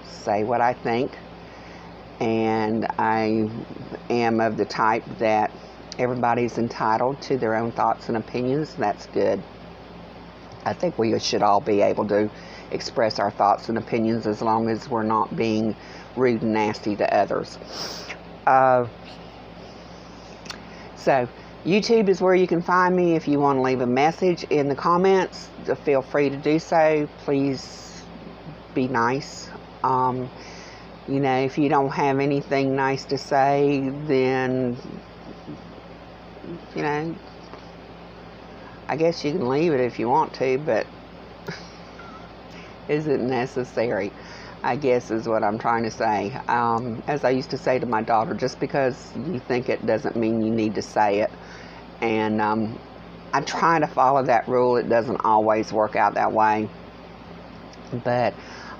say what I think, and I am of the type that everybody's entitled to their own thoughts and opinions. That's good. I think we should all be able to express our thoughts and opinions as long as we're not being rude and nasty to others. So YouTube is where you can find me. If you want to leave a message in the comments, feel free to do so. Please be nice. If you don't have anything nice to say, then, I guess you can leave it if you want to, but isn't necessary, I guess is what I'm trying to say. As I used to say to my daughter, just because you think it doesn't mean you need to say it. And I try to follow that rule. It doesn't always work out that way. But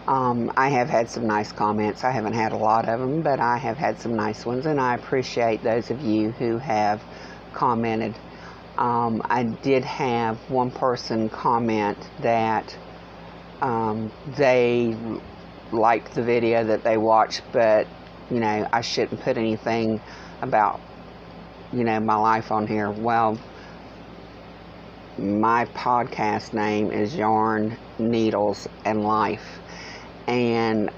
I have had some nice comments. I haven't had a lot of them, but I have had some nice ones, and I appreciate those of you who have commented. I did have one person comment that they liked the video that they watched, but I shouldn't put anything about my life on here. Well, my podcast name is Yarn, Needles, and Life. And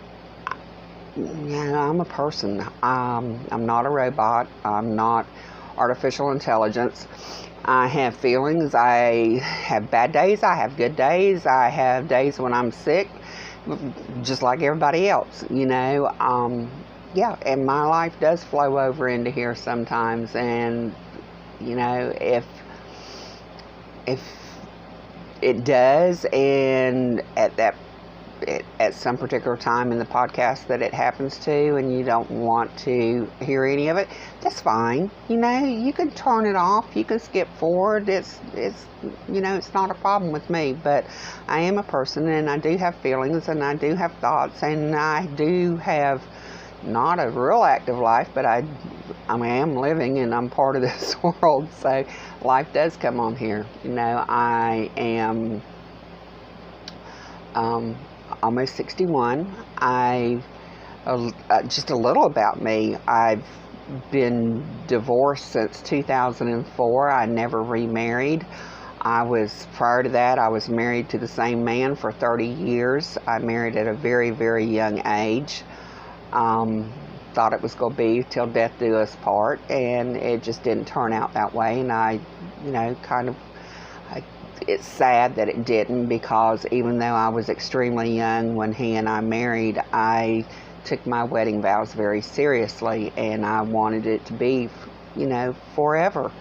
I'm a person. I'm not a robot. I'm not artificial intelligence. I have feelings. I have bad days. I have good days. I have days when I'm sick, just like everybody else, and my life does flow over into here sometimes. And if it does, and at that at some particular time in the podcast that it happens to, and you don't want to hear any of it, that's fine. You can turn it off. You can skip forward. It's not a problem with me. But I am a person, and I do have feelings, and I do have thoughts, and I do have not a real active life, but I am living, and I'm part of this world. So life does come on here. I am almost 61. Just a little about me. I've been divorced since 2004. I never remarried. Prior to that, I was married to the same man for 30 years. I married at a very, very young age. Thought it was going to be till death do us part, and it just didn't turn out that way. And it's sad that it didn't, because even though I was extremely young when he and I married, I took my wedding vows very seriously, and I wanted it to be, forever,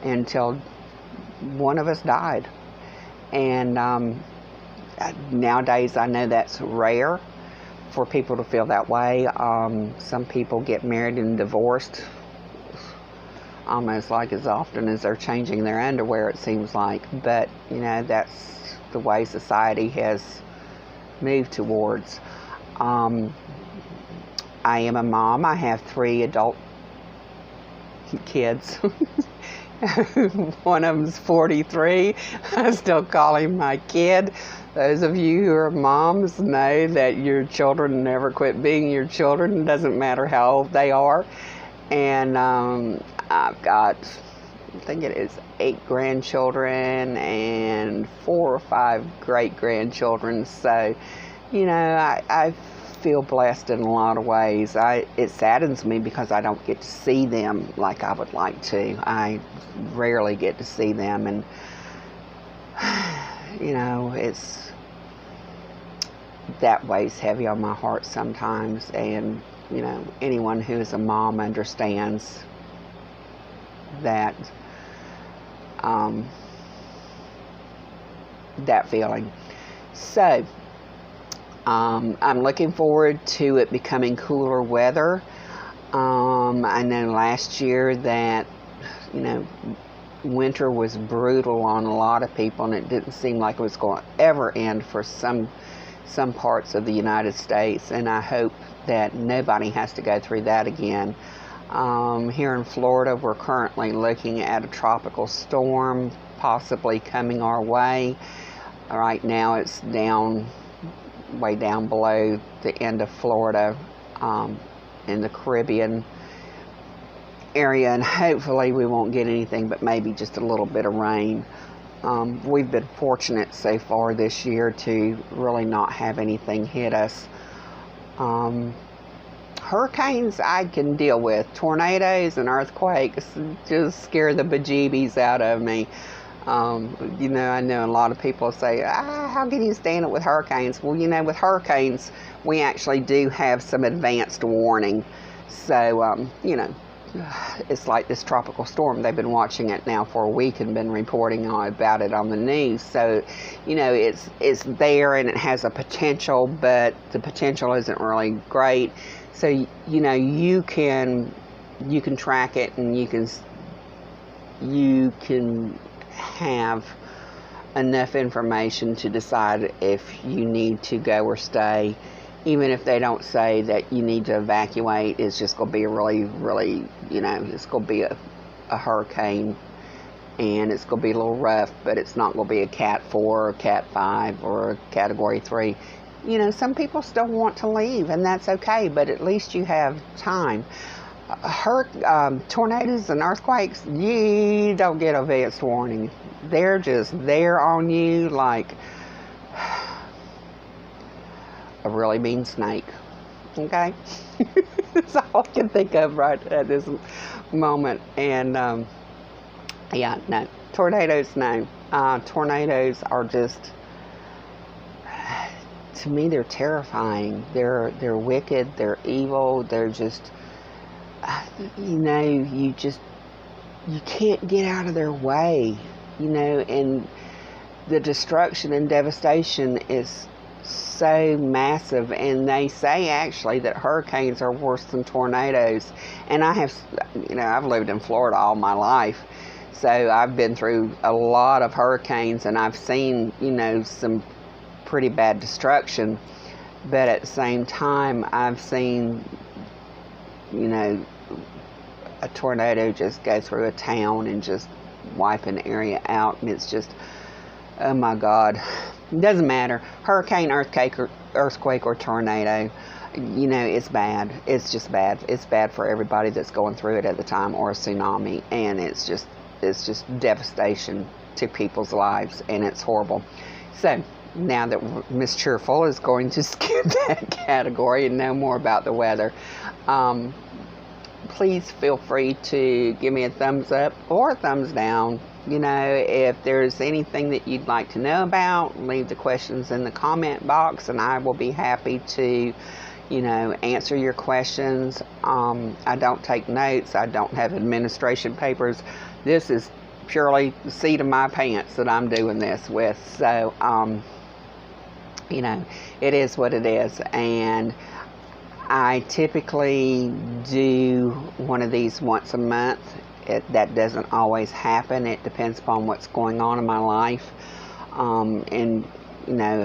until one of us died. And nowadays I know that's rare for people to feel that way. Some people get married and divorced almost like as often as they're changing their underwear, it seems like. But that's the way society has moved towards. I am a mom. I have 3 adult kids. One of them's 43. I still call him my kid. Those of you who are moms know that your children never quit being your children. It doesn't matter how old they are. And I've got, I think it is 8 grandchildren and 4 or 5 great-grandchildren. So, I feel blessed in a lot of ways. It saddens me because I don't get to see them like I would like to. I rarely get to see them, and it's that weighs heavy on my heart sometimes. And anyone who is a mom understands that that feeling. So I'm looking forward to it becoming cooler weather. I know last year that winter was brutal on a lot of people, and it didn't seem like it was going to ever end for some parts of the United States, and I hope that nobody has to go through that again. Here in Florida, we're currently looking at a tropical storm possibly coming our way. Right now it's way down below the end of Florida, in the Caribbean area, and hopefully we won't get anything but maybe just a little bit of rain. We've been fortunate so far this year to really not have anything hit us. Hurricanes I can deal with. Tornadoes and earthquakes just scare the bejeebies out of me. I know a lot of people say, how can you stand it with hurricanes? Well, with hurricanes, we actually do have some advanced warning. So, it's like this tropical storm. They've been watching it now for a week and been reporting about it on the news. So, it's there, and it has a potential, but the potential isn't really great. So, you can track it, and you can have enough information to decide if you need to go or stay. Even if they don't say that you need to evacuate, it's just going to be a really, really, it's going to be a hurricane, and it's going to be a little rough, but it's not going to be a Cat 4 or Cat 5 or a Category 3. Some people still want to leave, and that's okay, but at least you have time. Tornadoes and earthquakes, you don't get advanced warning. They're just there on you like a really mean snake. Okay? That's all I can think of right at this moment. And tornadoes, no. Tornadoes are just, to me, they're terrifying. They're wicked, they're evil, they're just, you can't get out of their way, and the destruction and devastation is so massive, and they say actually that hurricanes are worse than tornadoes. And I have, I've lived in Florida all my life, so I've been through a lot of hurricanes, and I've seen, some pretty bad destruction. But at the same time, I've seen, a tornado just go through a town and just wipe an area out, and it's just, oh my God. It doesn't matter. Hurricane, earthquake, or tornado, it's bad. It's just bad. It's bad for everybody that's going through it at the time, or a tsunami, and it's just devastation to people's lives, and it's horrible. So now that Miss Cheerful is going to skip that category and know more about the weather, please feel free to give me a thumbs up or a thumbs down. If there's anything that you'd like to know about, leave the questions in the comment box, and I will be happy to, answer your questions. I don't take notes. I don't have administration papers. This is purely the seat of my pants that I'm doing this with. So, it is what it is. And I typically do one of these once a month. That doesn't always happen. It depends upon what's going on in my life, and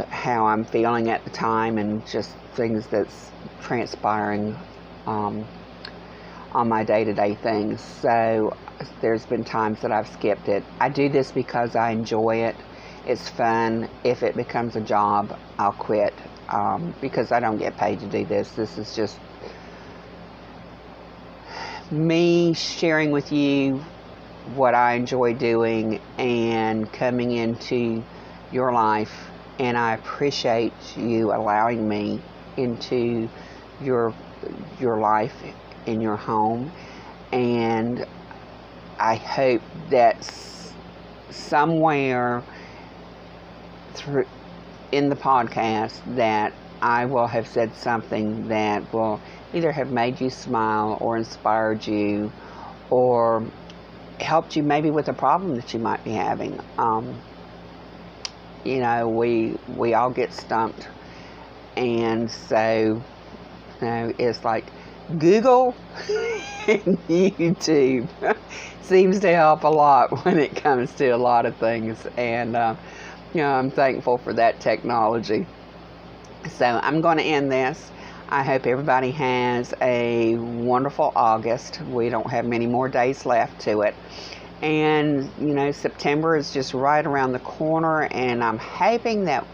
how I'm feeling at the time, and just things that's transpiring on my day-to-day things. So there's been times that I've skipped it. I do this because I enjoy it. It's fun. If it becomes a job, I'll quit, because I don't get paid to do this. This is just me sharing with you what I enjoy doing and coming into your life, and I appreciate you allowing me into your life in your home. And I hope that somewhere through in the podcast that I will have said something that will either have made you smile, or inspired you, or helped you maybe with a problem that you might be having. We all get stumped, and so it's like Google and YouTube seems to help a lot when it comes to a lot of things, and I'm thankful for that technology. So I'm going to end this. I hope everybody has a wonderful August. We don't have many more days left to it. And, September is just right around the corner, and I'm hoping that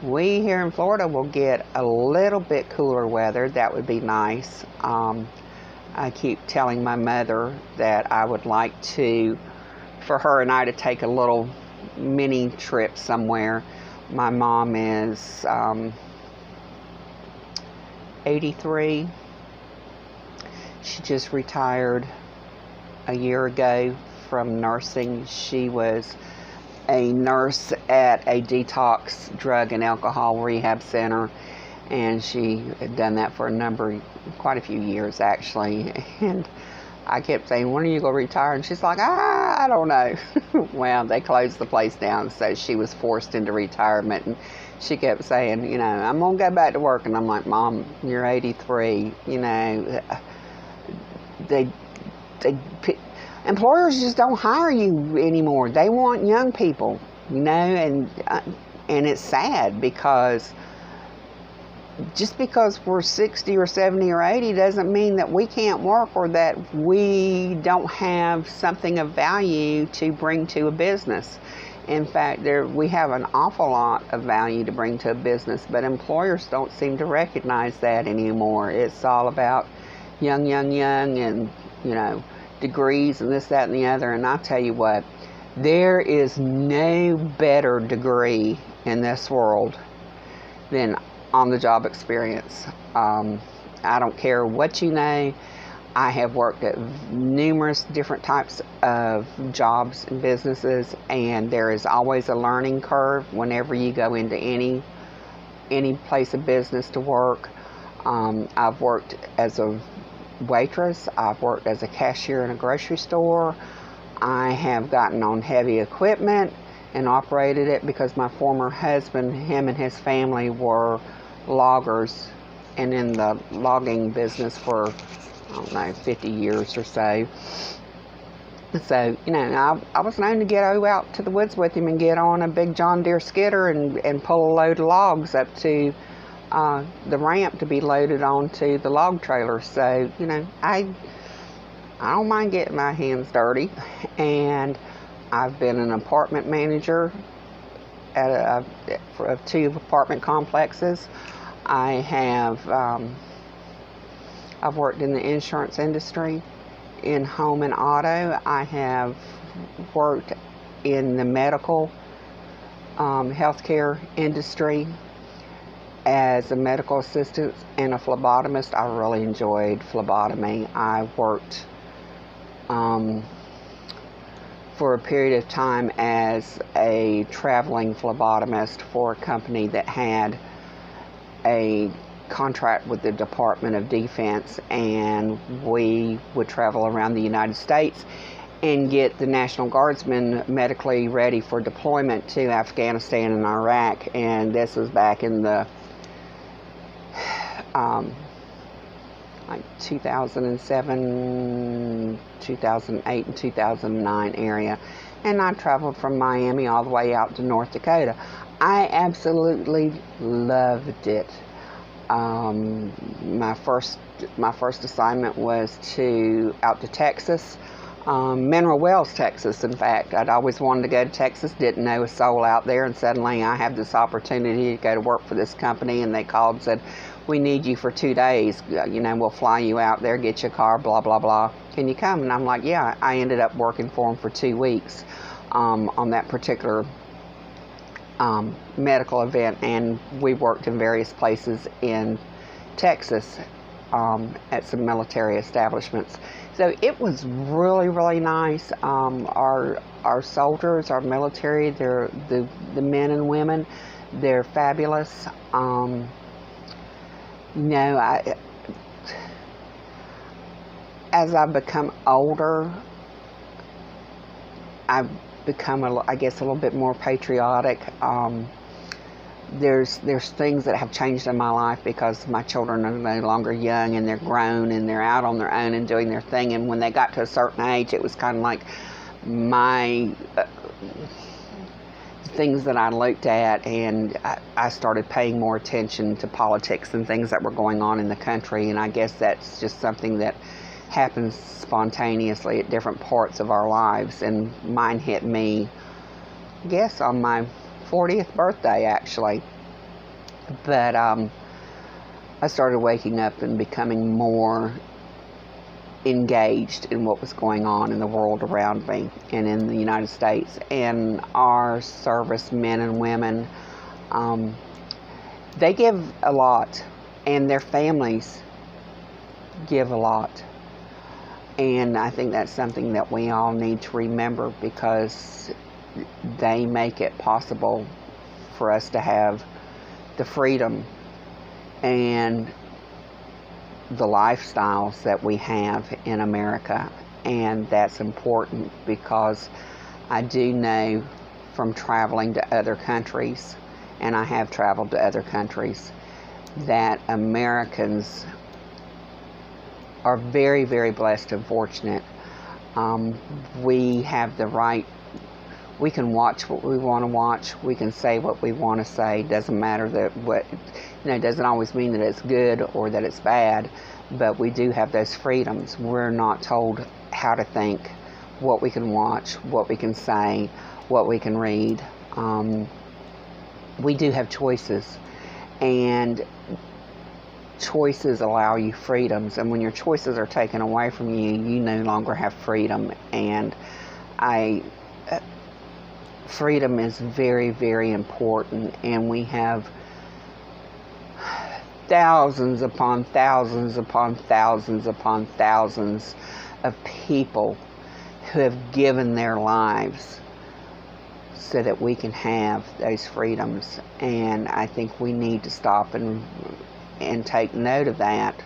we here in Florida will get a little bit cooler weather. That would be nice. I keep telling my mother that I would like for her and I to take a little mini trip somewhere. My mom is 83. She just retired a year ago from nursing. She was a nurse at a detox drug and alcohol rehab center, and she had done that for quite a few years actually. And I kept saying, when are you going to retire? And she's like, I don't know. Well, they closed the place down, so she was forced into retirement. And she kept saying, I'm going to go back to work. And I'm like, Mom, you're 83. Employers just don't hire you anymore. They want young people, and it's sad, because just because we're 60 or 70 or 80 doesn't mean that we can't work, or that we don't have something of value to bring to a business. In fact, we have an awful lot of value to bring to a business, but employers don't seem to recognize that anymore. It's all about young, and, degrees and this, that, and the other. And I'll tell you what, there is no better degree in this world than on-the-job experience. I don't care what you know. I have worked at numerous different types of jobs and businesses, and there is always a learning curve whenever you go into any place of business to work. I've worked as a waitress. I've worked as a cashier in a grocery store. I have gotten on heavy equipment, and operated it because my former husband, him and his family were loggers and in the logging business for, I don't know, 50 years or so. So, you know, I was known to go out to the woods with him and get on a big John Deere skidder and pull a load of logs up to the ramp to be loaded onto the log trailer. So, you know, I don't mind getting my hands dirty. And I've been an apartment manager at for 2 apartment complexes. I've worked in the insurance industry, in home and auto. I have worked in the medical healthcare industry as a medical assistant and a phlebotomist. I really enjoyed phlebotomy. I worked for a period of time as a traveling phlebotomist for a company that had a contract with the Department of Defense, and we would travel around the United States and get the National Guardsmen medically ready for deployment to Afghanistan and Iraq. And this was back in the like 2007, 2008, and 2009 area. And I traveled from Miami all the way out to North Dakota. I absolutely loved it. My first assignment was out to Texas, Mineral Wells, Texas. In fact, I'd always wanted to go to Texas, didn't know a soul out there, and suddenly I have this opportunity to go to work for this company, and they called and said, "We need you for 2 days. You know, we'll fly you out there, get your car, blah blah blah. Can you come?" And I'm like, "Yeah." I ended up working for them for 2 weeks on that particular medical event, and we worked in various places in Texas at some military establishments. So it was really, really nice. Our soldiers, our military, they're the men and women, they're fabulous. You know, as I've become older, I've become, I guess, a little bit more patriotic. There's things that have changed in my life because my children are no longer young and they're grown and they're out on their own and doing their thing. And when they got to a certain age, it was kind of like my things that I looked at, and I started paying more attention to politics and things that were going on in the country. And I guess that's just something that happens spontaneously at different parts of our lives. And mine hit me, I guess, on my 40th birthday, actually. But I started waking up and becoming more engaged in what was going on in the world around me and in the United States. And our service men and women, they give a lot, and their families give a lot. And I think that's something that we all need to remember, because they make it possible for us to have the freedom and the lifestyles that we have in America. And that's important, because I do know from traveling to other countries, and I have traveled to other countries, that Americans are very, very blessed and fortunate. We have the right, we can watch what we want to watch, we can say what we want to say. Doesn't matter that what, you know, it doesn't always mean that it's good or that it's bad, but we do have those freedoms. We're not told how to think, what we can watch, what we can say, what we can read. We do have choices, and choices allow you freedoms, and when your choices are taken away from you, you no longer have freedom. And freedom is very, very important, and we have thousands upon thousands upon thousands upon thousands of people who have given their lives so that we can have those freedoms. And I think we need to stop and take note of that.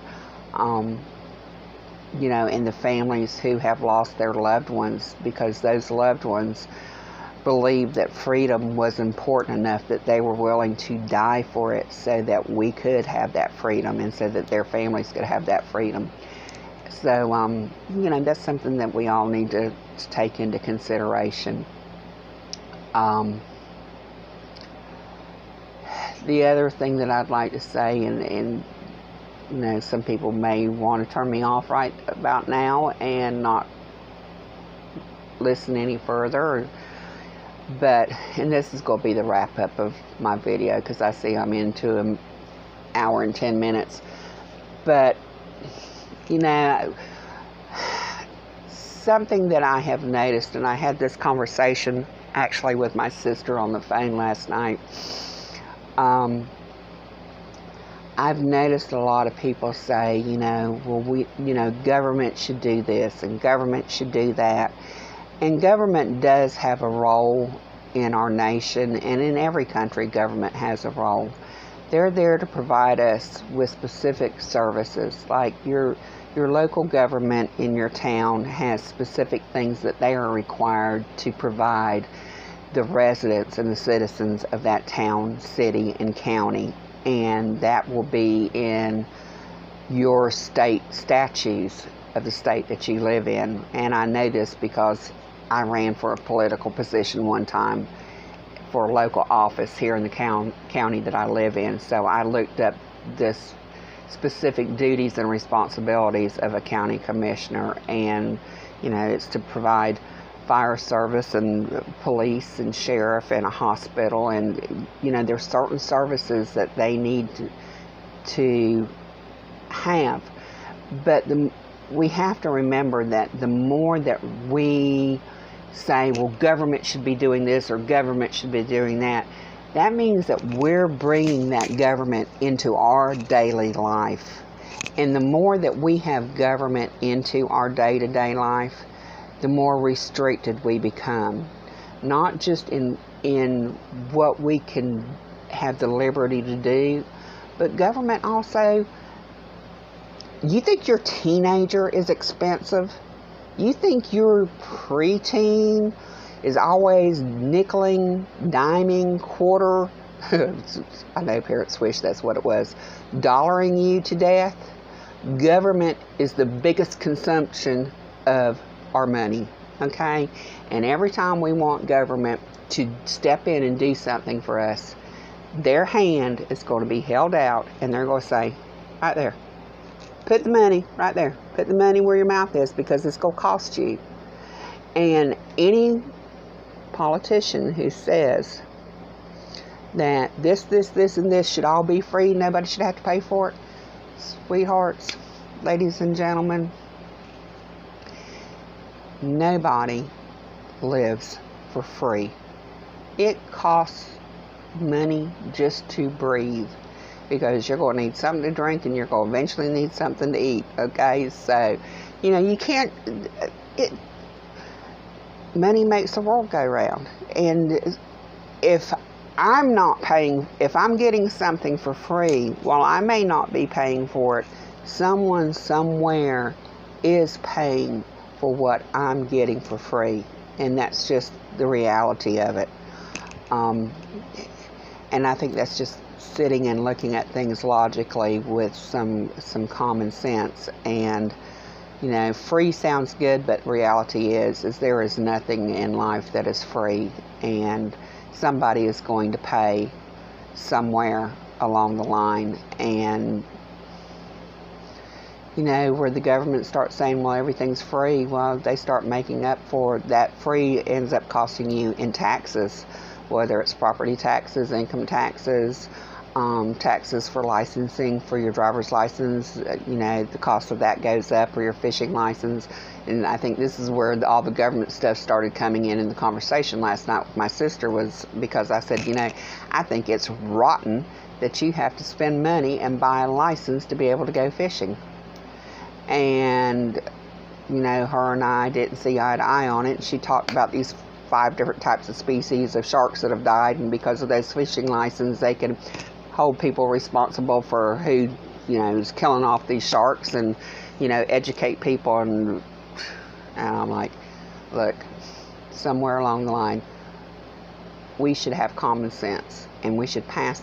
You know, and the families who have lost their loved ones, because those loved ones believed that freedom was important enough that they were willing to die for it so that we could have that freedom and so that their families could have that freedom. So, that's something that we all need to take into consideration. The other thing that I'd like to say, and some people may want to turn me off right about now and not listen any further, and this is going to be the wrap up of my video because I see I'm into an hour and 10 minutes. But something that I have noticed, and I had this conversation actually with my sister on the phone last night. I've noticed a lot of people say, government should do this and government should do that. And government does have a role in our nation, and in every country, government has a role. They're there to provide us with specific services, like your local government in your town has specific things that they are required to provide the residents and the citizens of that town, city, and county. And that will be in your state statutes of the state that you live in. And I know this because I ran for a political position one time for a local office here in the county that I live in. So I looked up this specific duties and responsibilities of a county commissioner, and it's to provide fire service and police and sheriff and a hospital, and there's certain services that they need to have. But we have to remember that the more that we say, well, government should be doing this or government should be doing that, that means that we're bringing that government into our daily life. And the more that we have government into our day-to-day life, the more restricted we become. Not just in what we can have the liberty to do, but government also. You think your teenager is expensive? You think your preteen is always nickeling, diming, quarter, I know parents wish that's what it was, dollaring you to death? Government is the biggest consumption of our money, okay? And every time we want government to step in and do something for us, their hand is going to be held out and they're going to say, right there, put the money right there. Put the money where your mouth is because it's going to cost you. And any politician who says that this, and this should all be free, nobody should have to pay for it, sweethearts, ladies and gentlemen, nobody lives for free. It costs money just to breathe, because you're going to need something to drink and you're going to eventually need something to eat, okay? So, you can't, money makes the world go round. And if I'm getting something for free, while I may not be paying for it, someone somewhere is paying for what I'm getting for free. And that's just the reality of it. And I think that's just sitting and looking at things logically with some common sense. And free sounds good, but reality is there is nothing in life that is free, and somebody is going to pay somewhere along the line. And where the government starts saying, well, everything's free, well, they start making up for that. Free ends up costing you in taxes, whether it's property taxes, income taxes, taxes for licensing for your driver's license. The cost of that goes up, or your fishing license. And I think this is where all the government stuff started coming in the conversation last night with my sister, was because I said, I think it's rotten that you have to spend money and buy a license to be able to go fishing. And her and I didn't see eye to eye on it. She talked about these 5 different types of species of sharks that have died, and because of those fishing licenses, they can hold people responsible for who is killing off these sharks, and educate people. And I'm like, look, somewhere along the line, we should have common sense, and we should pass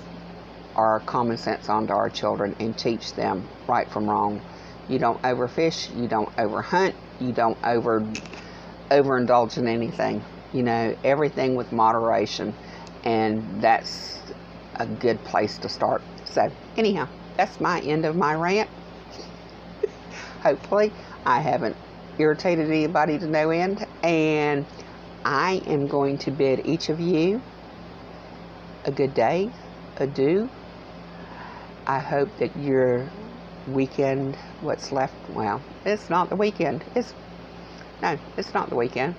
our common sense on to our children and teach them right from wrong. You don't overfish, you don't overhunt, you don't overindulge in anything. Everything with moderation, and that's a good place to start. So anyhow, that's my end of my rant. Hopefully I haven't irritated anybody to no end, and I am going to bid each of you a good day, adieu. I hope that your weekend, what's left, well, it's not the weekend. It's not the weekend.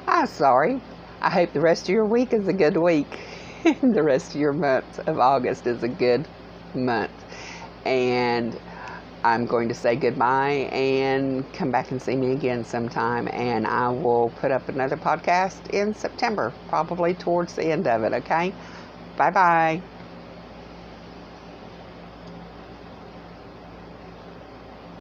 I'm sorry. I hope the rest of your week is a good week. The rest of your month of August is a good month. And I'm going to say goodbye and come back and see me again sometime. And I will put up another podcast in September, probably towards the end of it, okay? Bye-bye.